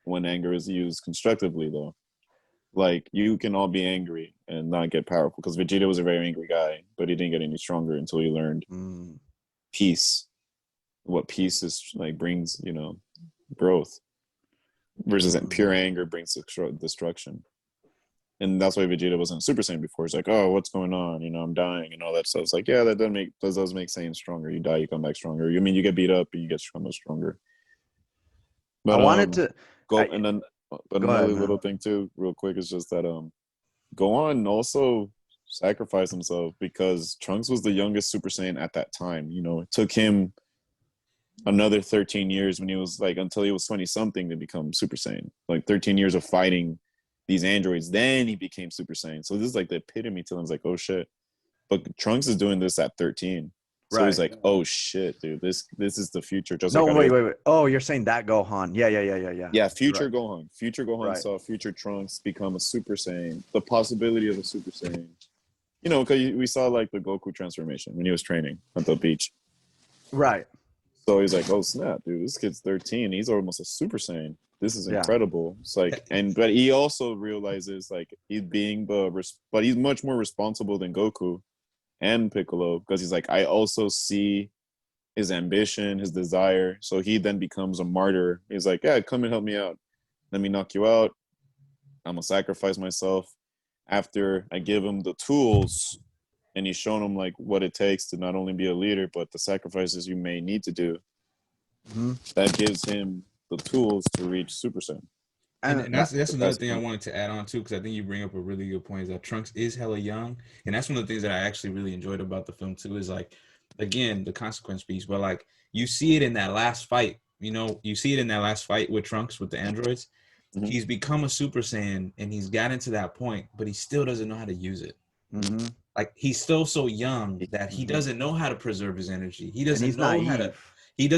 when anger is used constructively, though. Like, you can all be angry and not get powerful, because Vegeta was a very angry guy, but he didn't get any stronger until he learned peace. What peace is like brings, you know, growth, versus pure anger brings destruction. And that's why Vegeta wasn't Super Saiyan before. It's like, oh, what's going on? You know, I'm dying and all that stuff. It's like, yeah, that does make Saiyan stronger. You die, you come back stronger. You mean you get beat up and you get much stronger. But I wanted to go and then. But another little thing too, real quick, is just that Gohan also sacrificed himself, because Trunks was the youngest Super Saiyan at that time. You know, it took him another 13 years when he was like, until he was 20 something, to become Super Saiyan. Like 13 years of fighting these androids, then he became Super Saiyan. So this is like the epitome till I was like, oh shit. But Trunks is doing this at 13. So he's like, oh shit, dude, this is the future. Just no, like wait. Oh, you're saying that Gohan. Yeah. Yeah, future Gohan. Future Gohan saw future Trunks become a Super Saiyan. The possibility of a Super Saiyan. You know, because we saw like the Goku transformation when he was training at the beach. Right. So he's like, oh snap, dude, this kid's 13. He's almost a Super Saiyan. This is incredible. It's like, but he also realizes like he's but he's much more responsible than Goku and Piccolo, because he's like, I also see his ambition, his desire. So he then becomes a martyr. He's like, yeah, come and help me out. Let me knock you out. I'm gonna sacrifice myself. After I give him the tools, and he's shown him like what it takes to not only be a leader, but the sacrifices you may need to do. That gives him the tools to reach Super Saiyan. And that's another thing I wanted to add on too, because I think you bring up a really good point, is that Trunks is hella young, and that's one of the things that I actually really enjoyed about the film too, is like, again, the consequence piece, but like you see it in that last fight. You know, you see it in that last fight with Trunks with the androids. He's become a Super Saiyan and he's gotten to that point, but he still doesn't know how to use it. Like he's still so young that he doesn't know how to preserve his energy. He doesn't know how to. he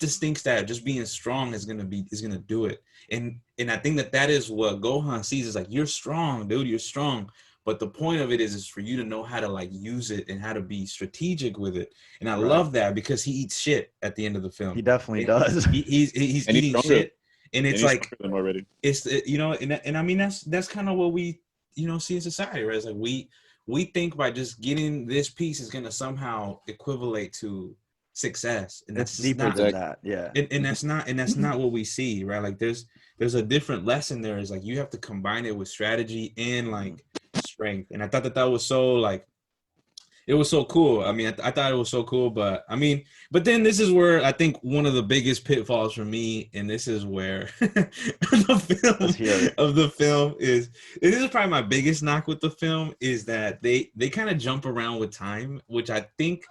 just thinks that just being strong is gonna do it. And I think that is what Gohan sees, is like, you're strong, dude, you're strong. But the point of it is for you to know how to like use it and how to be strategic with it. And I love that, because he eats shit at the end of the film. He definitely And does. He's eating shit, and it's like already. It's and I mean that's kind of what we see in society, right? It's like we think by just getting this piece is gonna somehow equivalent to success, and that's It's deeper than that, yeah. And that's not what we see, right? Like there's a different lesson there. Is like you have to combine it with strategy and like strength. And I thought that was so like, it was so cool. I mean, I thought it was so cool, but then this is where I think one of the biggest pitfalls for me, and this is where the film is, and this is probably my biggest knock with the film, is that they kind of jump around with time, which I think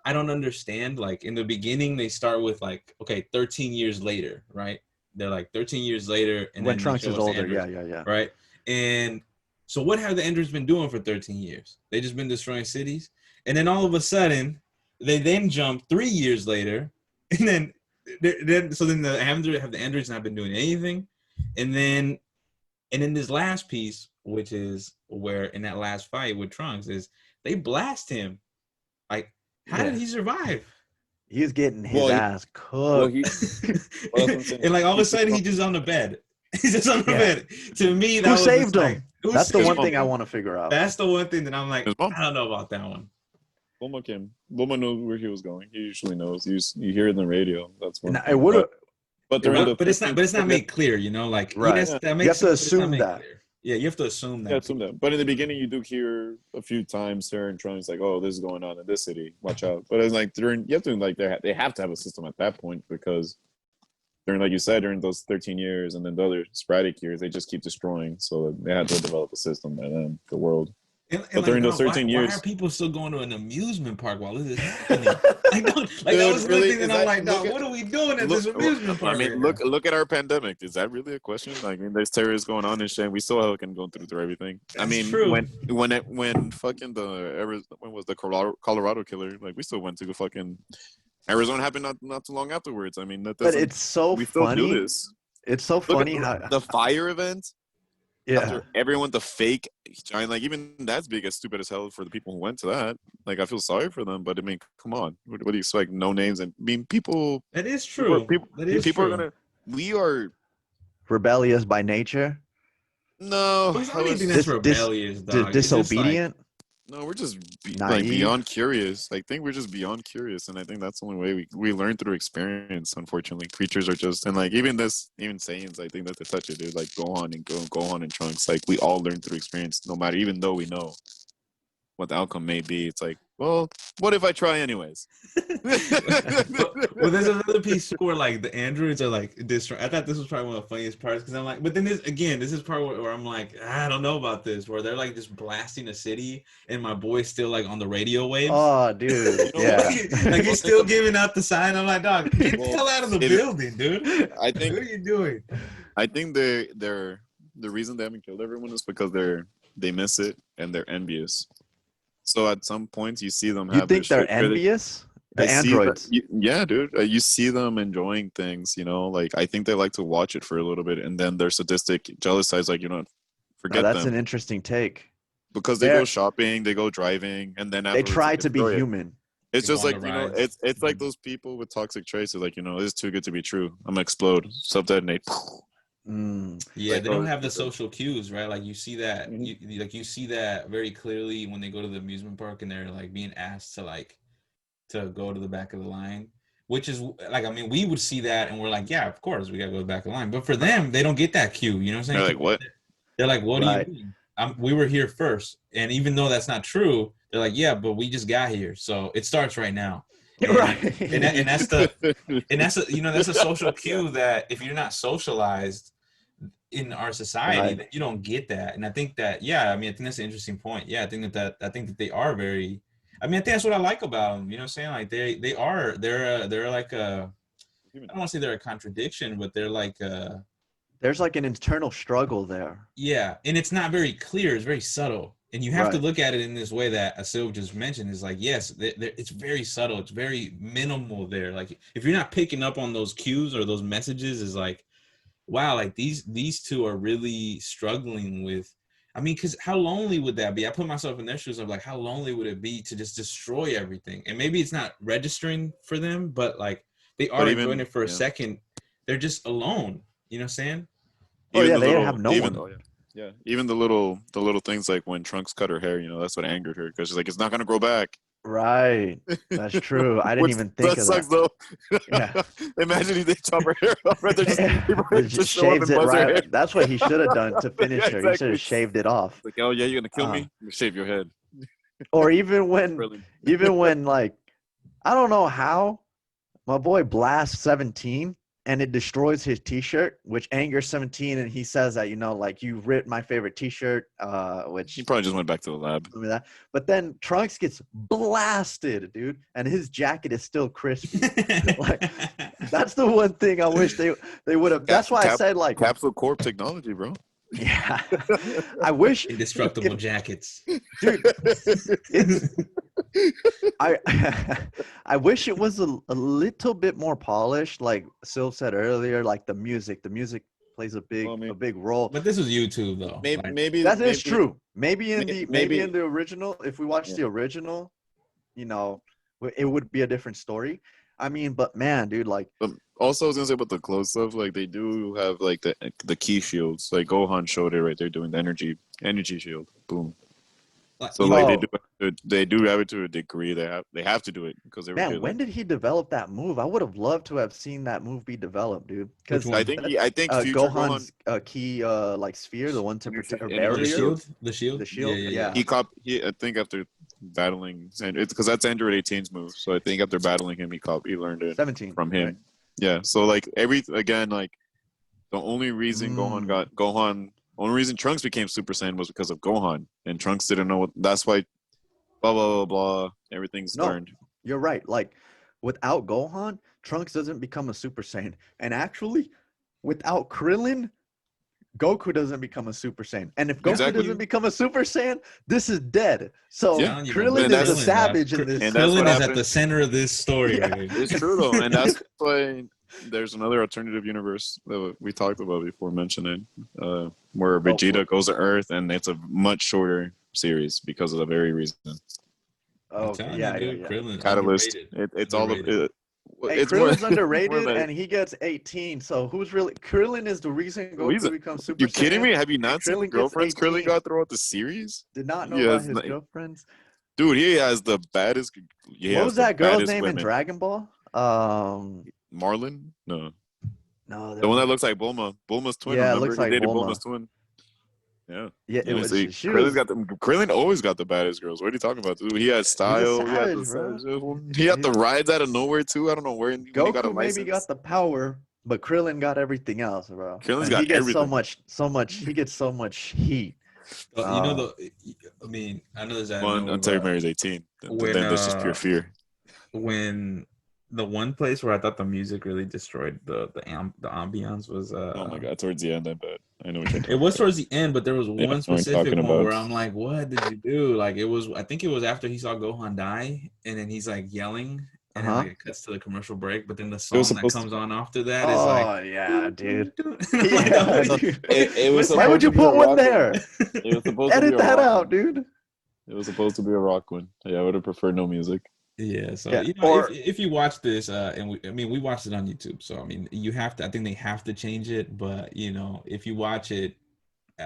I don't understand. Like in the beginning, they start with like, okay, 13 years later, right? They're like 13 years later, and when then Trunks is older, yeah. Right, and so what have the Enders been doing for 13 years? They just been destroying cities. And then all of a sudden, they then jump 3 years later, and then the Enders not been doing anything. And then this last piece, which is where in that last fight with Trunks, is they blast him. Like, how did he survive? He's getting his ass cooked. And like all of a sudden, he's just on the bed. He's just on the bed. To me, that who saved him? That's the one thing I want to figure out. That's the one thing that I'm like, I don't know about that one. Bulma knows where he was going. He usually knows. You hear it in the radio. That's one. It would have. But it's not made clear. Like right. You have to assume that. Yeah, you have to assume that. Yeah, assume that. But in the beginning, you do hear a few times here and Trunks like, "Oh, this is going on in this city. Watch out!" But it's like you have to like they have to have a system at that point, because during, like you said, during those 13 years and then the other sporadic years, they just keep destroying. So they had to develop a system by then, the world. But during those 13 years, why are people still going to an amusement park while this is happening? That was the thing that I'm like, no, what are we doing at this amusement park? I mean, look at our pandemic. Is that really a question? Like, I mean, there's terrorists going on and shit. And we still can go through everything. That's I mean, true. when fucking when was the Colorado killer? Like, we still went to fucking Arizona. Happened not too long afterwards. I mean, but it's so we still funny. do this. It's so funny how the fire event. Yeah. After everyone, the fake giant, like even that's big as stupid as hell for the people who went to that. Like, I feel sorry for them, but I mean, come on, what do you expect? No names, and I mean, people. That is true. People are gonna. We are rebellious by nature. No, I don't think that's rebellious. Disobedient. No, we're just beyond curious. I think we're just beyond curious, and I think that's the only way we learn through experience. Unfortunately, creatures are just, and like even Saiyans, I think that they touch it, dude. Like Gohan and Trunks, like we all learn through experience. No matter, even though we know what the outcome may be, it's like, well, what if I try anyways? Well, there's another piece where like the androids are like destroying. I thought this was probably one of the funniest parts, because I'm like, but then this is part where I'm like, I don't know about this, where they're like just blasting a city, and my boy's still like on the radio waves. Oh, dude, yeah, like he's still giving out the sign. I'm like, dog, get the hell out of the building, dude. I think. What are you doing? I think they're the reason they haven't killed everyone is because they miss it and they're envious. So at some points you see them. You think they're envious? The androids. Yeah, dude. You see them enjoying things, like I think they like to watch it for a little bit, and then their sadistic, jealous side's like, forget them. That's an interesting take. Because they go shopping, they go driving, and then they try to be human. It's just like, it's like those people with toxic traits. It's like, this is too good to be true. I'm gonna explode, self-detonate. Yeah, they don't have the social cues, right? Like you see that, you see that very clearly when they go to the amusement park and they're like being asked to go to the back of the line, which is like, I mean, we would see that and we're like, yeah, of course we gotta go to the back of the line. But for them, they don't get that cue. You know what I'm saying? They're like, what? They're like, what do you mean? We were here first, and even though that's not true, they're like, yeah, but we just got here, so it starts right now. And, right. And that's a social cue that if you're not socialized in our society, then you don't get that. And I think that, I think that's an interesting point. Yeah, I think that they are very. I mean, I think that's what I like about them. You know what I'm saying? Like they're like a. I don't want to say they're a contradiction, but they're like a. There's like an internal struggle there. Yeah, and it's not very clear. It's very subtle. And you have to look at it in this way that Silv just mentioned is like, yes, it's very subtle. It's very minimal there. Like if you're not picking up on those cues or those messages, is like, wow, like these two are really struggling with. I mean, because how lonely would that be? I put myself in their shoes of like, how lonely would it be to just destroy everything? And maybe it's not registering for them, but like they are enjoying it for a second. They're just alone. You know what I'm saying? Oh yeah, they have no one. Yeah, even the little things like when Trunks cut her hair, that's what angered her because she's like, it's not gonna grow back. Right, that's true. I didn't even think of that. Sucks though. Yeah, imagine if they chop her hair off, right? just shaves it right. That's what he should have done to finish her. Exactly. He should have shaved it off. Like, oh yeah, you're gonna kill me? You shave your head. Or even when, like, I don't know how my boy blasts 17. And it destroys his T-shirt, which angers 17, and he says that like you ripped my favorite T-shirt, which he probably just went back to the lab. But then Trunks gets blasted, dude, and his jacket is still crispy. Like that's the one thing I wish they would have. That's why I said like Capsule Corp technology, bro. Yeah, I wish indestructible jackets, dude. I wish it was a little bit more polished, like Sil said earlier. Like the music plays a big role. But this is YouTube, though. Maybe that is true. Maybe in the original, if we watch the original, it would be a different story. I mean, but man, dude, like. Also, I was gonna say about the close stuff, like they do have like the key shields. Like Gohan showed it right there, doing the energy shield. Boom. So like they do have it to a degree. They have to do it because when did he develop that move? I would have loved to have seen that move be developed, dude. Because I think Gohan's key like sphere, the one to protect barrier, the shield. Yeah. I think after battling, and it's because that's Android 18's move. So I think after battling him, he learned it 17 from him. Right. Yeah. So like the only reason only reason Trunks became Super Saiyan was because of Gohan, and Trunks didn't know that's why. Blah blah blah blah. Everything's learned. You're right. Like without Gohan, Trunks doesn't become a Super Saiyan, and actually, without Krillin, Goku doesn't become a Super Saiyan. And if Goku doesn't become a Super Saiyan, this is dead. So Krillin is a savage in this. And Krillin is at the center of this story. Yeah. It's true though, and that's why. There's another alternative universe that we talked about before mentioning, where Vegeta goes to Earth, and it's a much shorter series because of the very reason. Oh, yeah. Krillin, Catalyst. It's all of it. It's Krillin's underrated, and he gets 18. So who's really Krillin is the reason Goku becomes Super Saiyan. You kidding me? Have you not seen the girlfriends Krillin got throughout the series? Did not know about his girlfriends. Dude, he has the baddest. What was that girl's name in Dragon Ball? Marlin? No, the one that looks like Bulma. Bulma's twin. Yeah, it looks like Bulma's twin. Yeah. It was. Krillin always got the baddest girls. What are you talking about, dude? He has style. He had the rides out of nowhere too. I don't know where. Goku maybe got the power, but Krillin got everything else, bro. Krillin's got everything. So much. He gets so much heat. I know there's that. Until he marries 18, then there's just pure fear. When the one place where I thought the music really destroyed the ambiance was oh my god, towards the end. I bet I know what you're talking it was towards the end, but there was one specific one where I'm like, what did you do? Like I think it was after he saw Gohan die, and then he's like yelling, and then like it cuts to the commercial break, but then the song that comes on after that is like, oh yeah, dude. It was why would you put one there? It was supposed edit to be that out, dude. It was supposed to be a rock one. Yeah, I would have preferred no music. Yeah, so if you watch this, and we watched it on YouTube, so I mean, you have to. I think they have to change it, but if you watch it,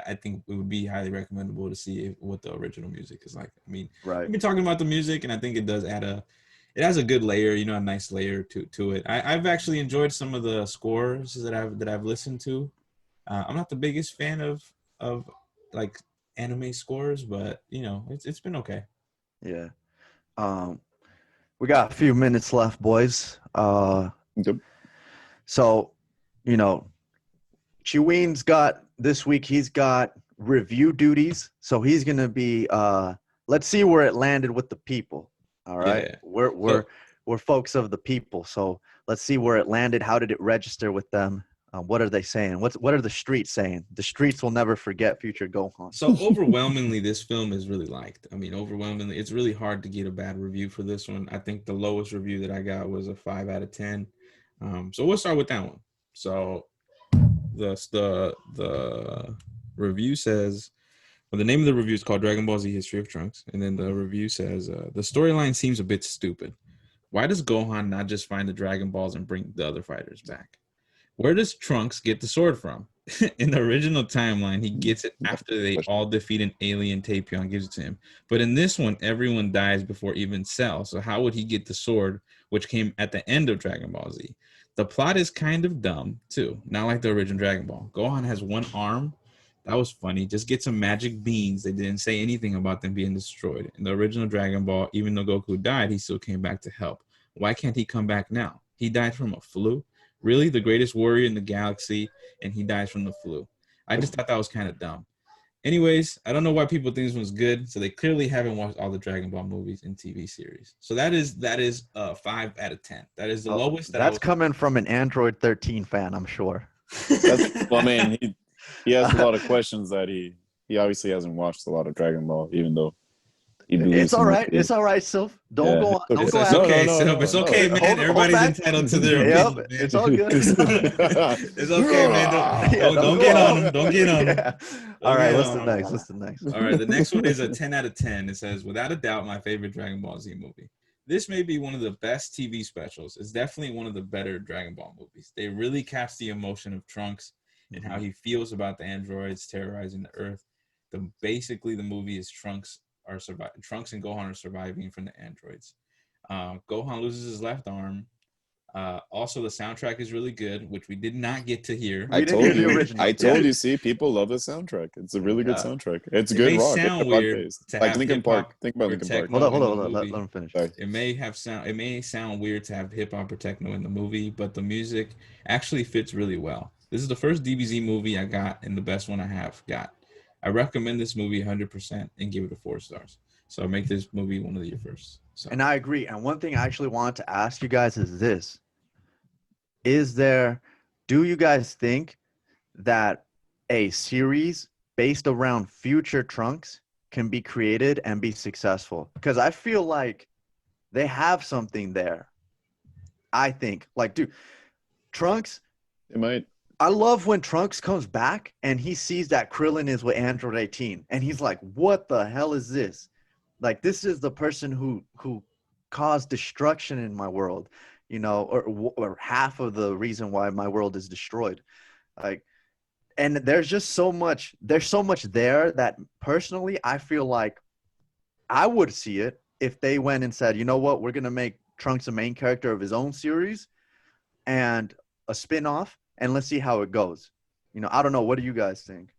I think it would be highly recommendable to see what the original music is like. I mean, right? We've been talking about the music, and I think it does add it has a good layer, a nice layer to it. I've actually enjoyed some of the scores that I've listened to. I'm not the biggest fan of like anime scores, but it's been okay. Yeah. We got a few minutes left, boys. Yep. So, Cheween's got this week. He's got review duties, so he's gonna be. Let's see where it landed with the people. All right, yeah. We're folks of the people, so let's see where it landed. How did it register with them? What are they saying? What are the streets saying? The streets will never forget future Gohan. So overwhelmingly, this film is really liked. I mean, overwhelmingly, it's really hard to get a bad review for this one. I think the lowest review that I got was a 5 out of 10. So we'll start with that one. So the review says, well, the name of the review is called Dragon Ball Z History of Trunks. And then the review says, the storyline seems a bit stupid. Why does Gohan not just find the Dragon Balls and bring the other fighters back? Where does Trunks get the sword from? In the original timeline, he gets it after they all defeat an alien. Tapion gives it to him. But in this one, everyone dies before even Cell. So how would he get the sword, which came at the end of Dragon Ball Z? The plot is kind of dumb, too. Not like the original Dragon Ball. Gohan has one arm. That was funny. Just get some magic beans. They didn't say anything about them being destroyed. In the original Dragon Ball, even though Goku died, he still came back to help. Why can't he come back now? He died from a flu? Really? The greatest warrior in the galaxy, and he dies from the flu. I just thought that was kind of dumb. Anyways, I don't know why people think this one's good. So they clearly haven't watched all the Dragon Ball movies and TV series. So that is 5 out of 10. That is the lowest. That's coming from an Android 13 fan, I'm sure. Well, man, he has a lot of questions that he obviously hasn't watched a lot of Dragon Ball, even though it's all right. It's all right, Silv. Don't go on. Don't go it's okay, Silv. It's okay, man. Everybody's entitled to their opinion. Man. It's all good. It's okay, man. Don't get on him. Don't get on him. Yeah. All right, what's the next? All right, the next one is a 10 out of 10. It says, without a doubt, my favorite Dragon Ball Z movie. This may be one of the best TV specials. It's definitely one of the better Dragon Ball movies. They really cast the emotion of Trunks and how he feels about the androids terrorizing the Earth. Basically, the movie is Trunks and Gohan are surviving from the androids. Gohan loses his left arm. Also, the soundtrack is really good, which we did not get to hear. I told you. See, people love the soundtrack. It's a really good soundtrack. It's good rock. Sound weird like Linkin Park. Think about Linkin Park. Hold on. Let him finish. Sorry. It may sound weird to have hip hop or techno in the movie, but the music actually fits really well. This is the first DBZ movie I got, and the best one I have got. I recommend this movie 100% and give it a 4 stars. So make this movie one of your first. So. And I agree. And one thing I actually want to ask you guys is this. Do you guys think that a series based around future Trunks can be created and be successful? Because I feel like they have something there. I think. Like, dude, Trunks. It might. I love when Trunks comes back and he sees that Krillin is with Android 18. And he's like, what the hell is this? Like, this is the person who caused destruction in my world, you know, or half of the reason why my world is destroyed. Like, and there's so much there that personally I feel like I would see it if they went and said, you know what, we're going to make Trunks a main character of his own series and a spin-off. And let's see how it goes. You know, I don't know. What do you guys think?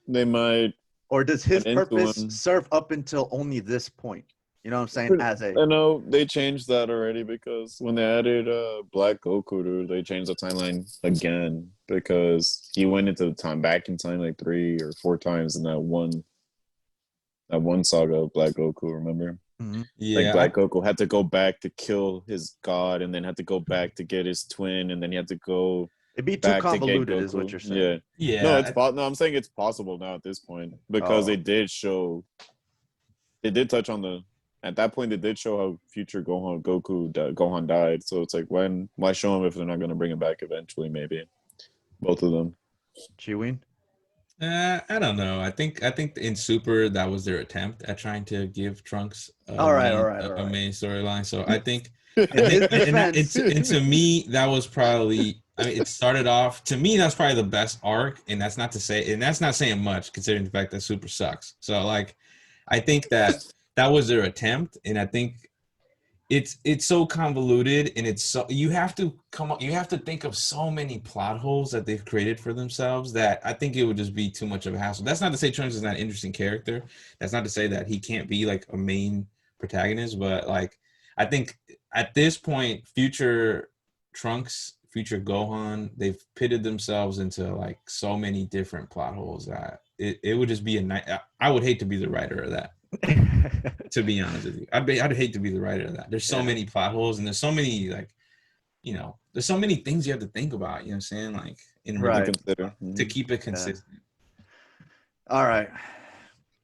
They might. Or does his purpose serve up until only this point? You know what I'm saying? I know they changed that already because when they added Black Goku, they changed the timeline again because he went into back in time like 3 or 4 times in that one saga of Black Goku. Remember? Mm-hmm. Yeah, like Black Goku had to go back to kill his god, and then had to go back to get his twin, and then he had to go. It'd be too convoluted, is what you're saying. Yeah. No, I'm saying it's possible now at this point because they did touch on at that point they did show how future Gohan died. So it's like why show him if they're not going to bring him back eventually? Maybe both of them. Chewing. I don't know. I think in Super that was their attempt at trying to give Trunks a main storyline. So I think, and to me that was probably. I mean, it started off to me. That's probably the best arc, and that's not saying much considering the fact that Super sucks. So like, I think that was their attempt, and I think it's so convoluted, and it's so you have to think of so many plot holes that they've created for themselves that I think it would just be too much of a hassle. That's not to say Trunks is not an interesting character. That's not to say that he can't be like a main protagonist, but like I think at this point, future Trunks, future Gohan, they've pitted themselves into like so many different plot holes that it would just be I would hate to be the writer of that. To be honest with you, I'd hate to be the writer of that. There's so many plot holes and there's so many like there's so many things you have to think about. You know what I'm saying? Like in Right. Consider. to keep it consistent. All right.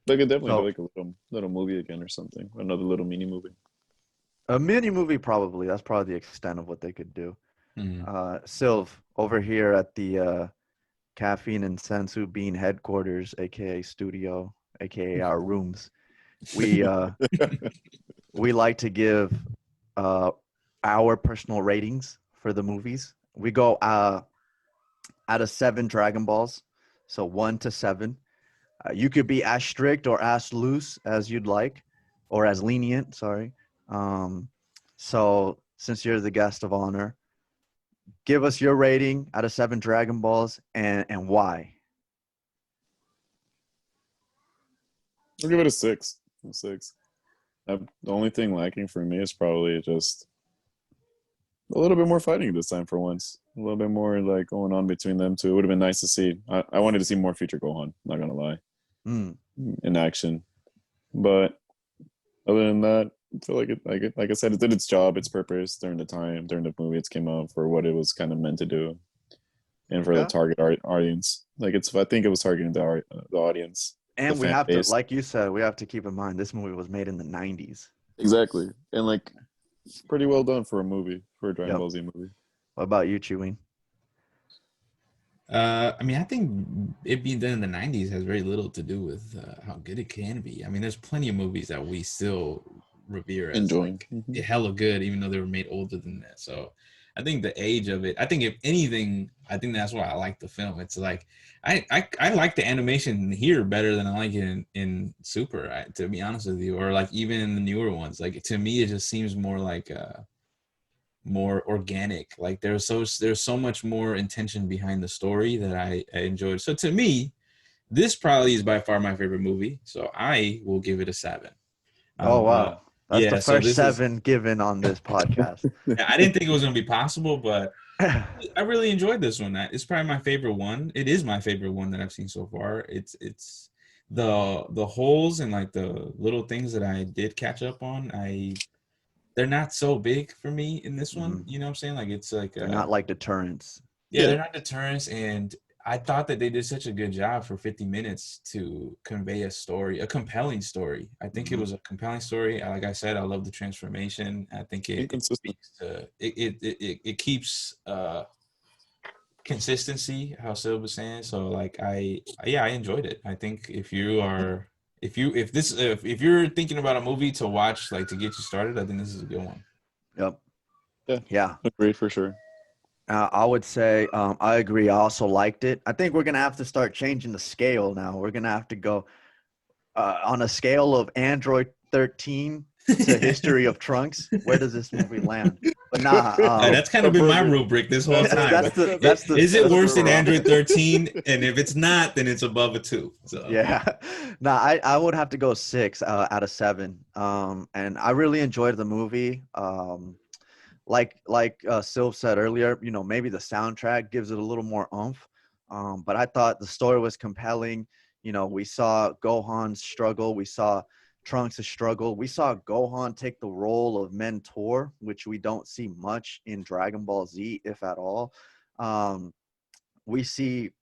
But I could definitely So- do like a little movie again or something. Another little mini movie. A mini movie, probably. That's probably the extent of what they could do. Mhm. Silv, over here at the Caffeine and Sensu Bean headquarters, aka studio, aka our rooms, we like to give our personal ratings for the movies. We go out of 7 Dragon Balls, so 1 to 7. You could be as strict or as loose as you'd like, or as lenient. Sorry. So since you're the guest of honor, give us your rating out of 7 Dragon Balls and why. I'll give it a 6. A 6. The only thing lacking for me is probably just a little bit more fighting this time for once. A little bit more like going on between them two. It would have been nice to see. I wanted to see more future Gohan, not gonna lie. In action. But other than that, I feel like like I said, it did its job, its purpose during the movie it came out for what it was kind of meant to do. And for the target audience. Like I think it was targeting the audience. And the we fan have base. to, like you said, we have to keep in mind this movie was made in the 90s. Exactly. And like pretty well done for a movie, for a Dragon Yep. Ball Z movie. What about you, Chewing? I mean, I think it being done in the 90s has very little to do with how good it can be. I mean, there's plenty of movies that we still revere as Enjoying. like, hella good, even though they were made older than that. So I think the age of it, I think if anything, I think that's why I like the film. It's like, I like the animation here better than I like it in Super, to be honest with you, or like even in the newer ones. Like to me, it just seems more like more organic. Like there's so much more intention behind the story that I enjoyed. So to me, this probably is by far my favorite movie. So I will give it a 7. Oh wow, that's the so first 7 given on this podcast. I didn't think it was gonna be possible, but I really enjoyed this one. It's probably my favorite one. It is my favorite one that I've seen so far. It's the holes and like the little things that I did catch up on. They're not so big for me in this one. You know what I'm saying? Like it's like they're not like deterrents. Yeah, they're not deterrents, and I thought that they did such a good job for 50 minutes to convey a story, a compelling story. I think it was a compelling story. Like I said, I love the transformation. I think it speaks to it keeps consistency, how Sil was saying. So like I enjoyed it. I think if you're thinking about a movie to watch, like to get you started, I think this is a good one. Yep. Yeah. Agreed for sure. I would say I agree. I also liked it. I think we're gonna have to start changing the scale now. We're gonna have to go on a scale of Android 13 to History of Trunks. Where does this movie land? But that's kind of been my rubric this whole time. Is it worse than Android 13? And if it's not, then it's above a 2. So yeah, I would have to go 6 out of 7. And I really enjoyed the movie. Like Silv said earlier, maybe the soundtrack gives it a little more oomph. But I thought the story was compelling. We saw Gohan's struggle. We saw Trunks' struggle. We saw Gohan take the role of mentor, which we don't see much in Dragon Ball Z, if at all. We see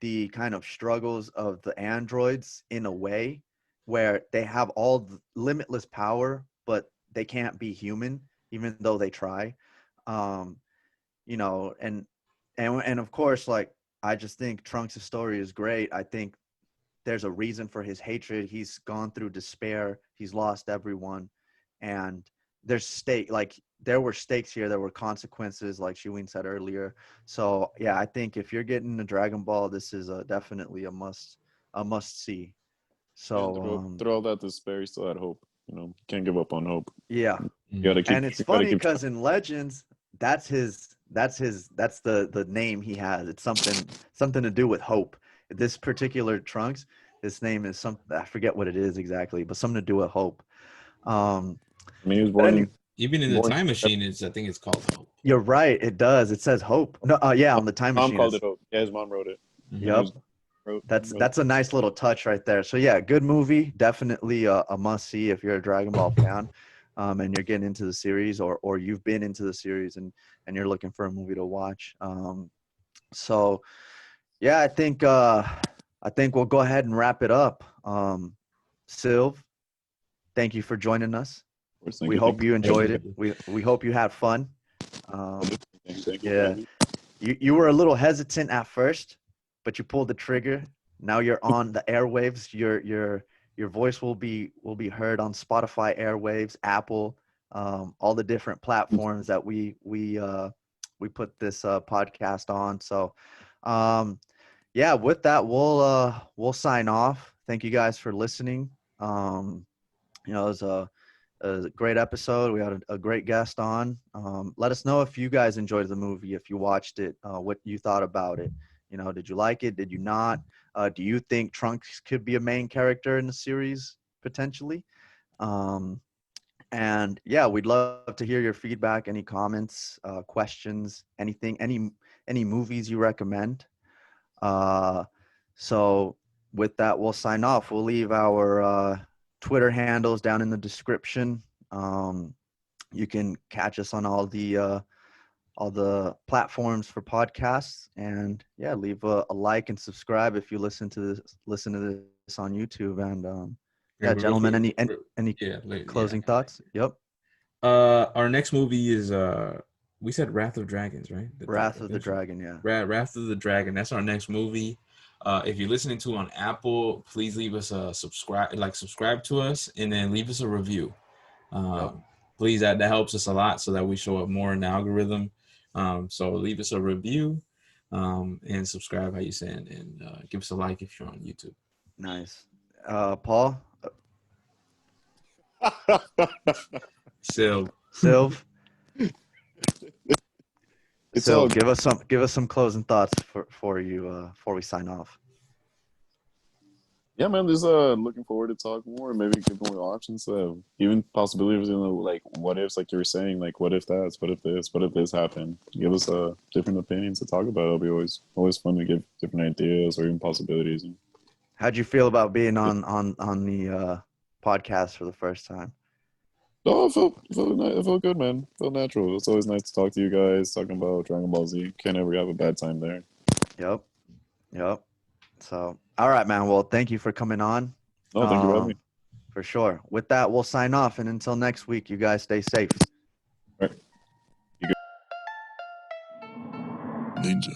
the kind of struggles of the androids in a way where they have all the limitless power, but they can't be human, even though they try. And of course, like, I just think Trunks' story is great. I think there's a reason for his hatred. He's gone through despair. He's lost everyone. And there were stakes here. There were consequences, like Shuin said earlier. So yeah, I think if you're getting a Dragon Ball, this is definitely a must see. So through all that despair, he still had hope. Can't give up on hope. Yeah. You gotta keep. And it's funny because in Legends, that's the name he has. It's something to do with hope. This particular Trunks, his name is I forget what it is exactly, but something to do with hope. I mean, he was born. Even in the time machine, I think it's called Hope. You're right. It does. It says Hope. No, yeah, on the time machine. Mom called it Hope. Yeah, his mom wrote it. Yep. That's a nice little touch right there. So yeah, good movie. Definitely a must see if you're a Dragon Ball fan. and you're getting into the series, or you've been into the series and you're looking for a movie to watch. So yeah, I think we'll go ahead and wrap it up. Silv, thank you for joining us. Of course, thank We you, hope thank you you. enjoyed it. We hope you had fun. Thank you for Yeah, having me. you were a little hesitant at first, but you pulled the trigger. Now you're on the airwaves. Your voice will be heard on Spotify airwaves, Apple, all the different platforms that we put this podcast on. So, yeah, with that, we'll sign off. Thank you guys for listening. It was a great episode. We had a great guest on. Let us know if you guys enjoyed the movie, if you watched it, what you thought about it. Did you like it? Did you not? Do you think Trunks could be a main character in the series potentially? And yeah, we'd love to hear your feedback, any comments, questions, anything, any movies you recommend. So with that, we'll sign off. We'll leave our Twitter handles down in the description. You can catch us on all the platforms for podcasts, and yeah, leave a like and subscribe if you listen to this on YouTube. And yeah, Real gentlemen, quick, any yeah, closing thoughts? Yep. Our next movie is we said Wrath of Dragons, right? Wrath of the Dragon. Yeah. Wrath of the Dragon. That's our next movie. If you're listening to on Apple, please leave us a subscribe to us, and then leave us a review. Please, that helps us a lot so that we show up more in the algorithm. So leave us a review, and subscribe how you saying, and give us a like if you're on YouTube. Nice. Paul, So Silv, It's all Silv, give us some closing thoughts for you before we sign off. yeah, man. Just looking forward to talk more. Maybe give more options. Even possibilities, like what ifs, like you were saying, like what if that's, what if this happened? Give us different opinions to talk about. It'll be always fun to give different ideas or even possibilities. How'd you feel about being on the podcast for the first time? Oh, it felt good, man. It felt natural. It's always nice to talk to you guys, talking about Dragon Ball Z. Can't ever have a bad time there. Yep. So, all right, man. Well, thank you for coming on. No, thank you for having me. For sure. With that, we'll sign off. And until next week, you guys stay safe. All right. Ninja.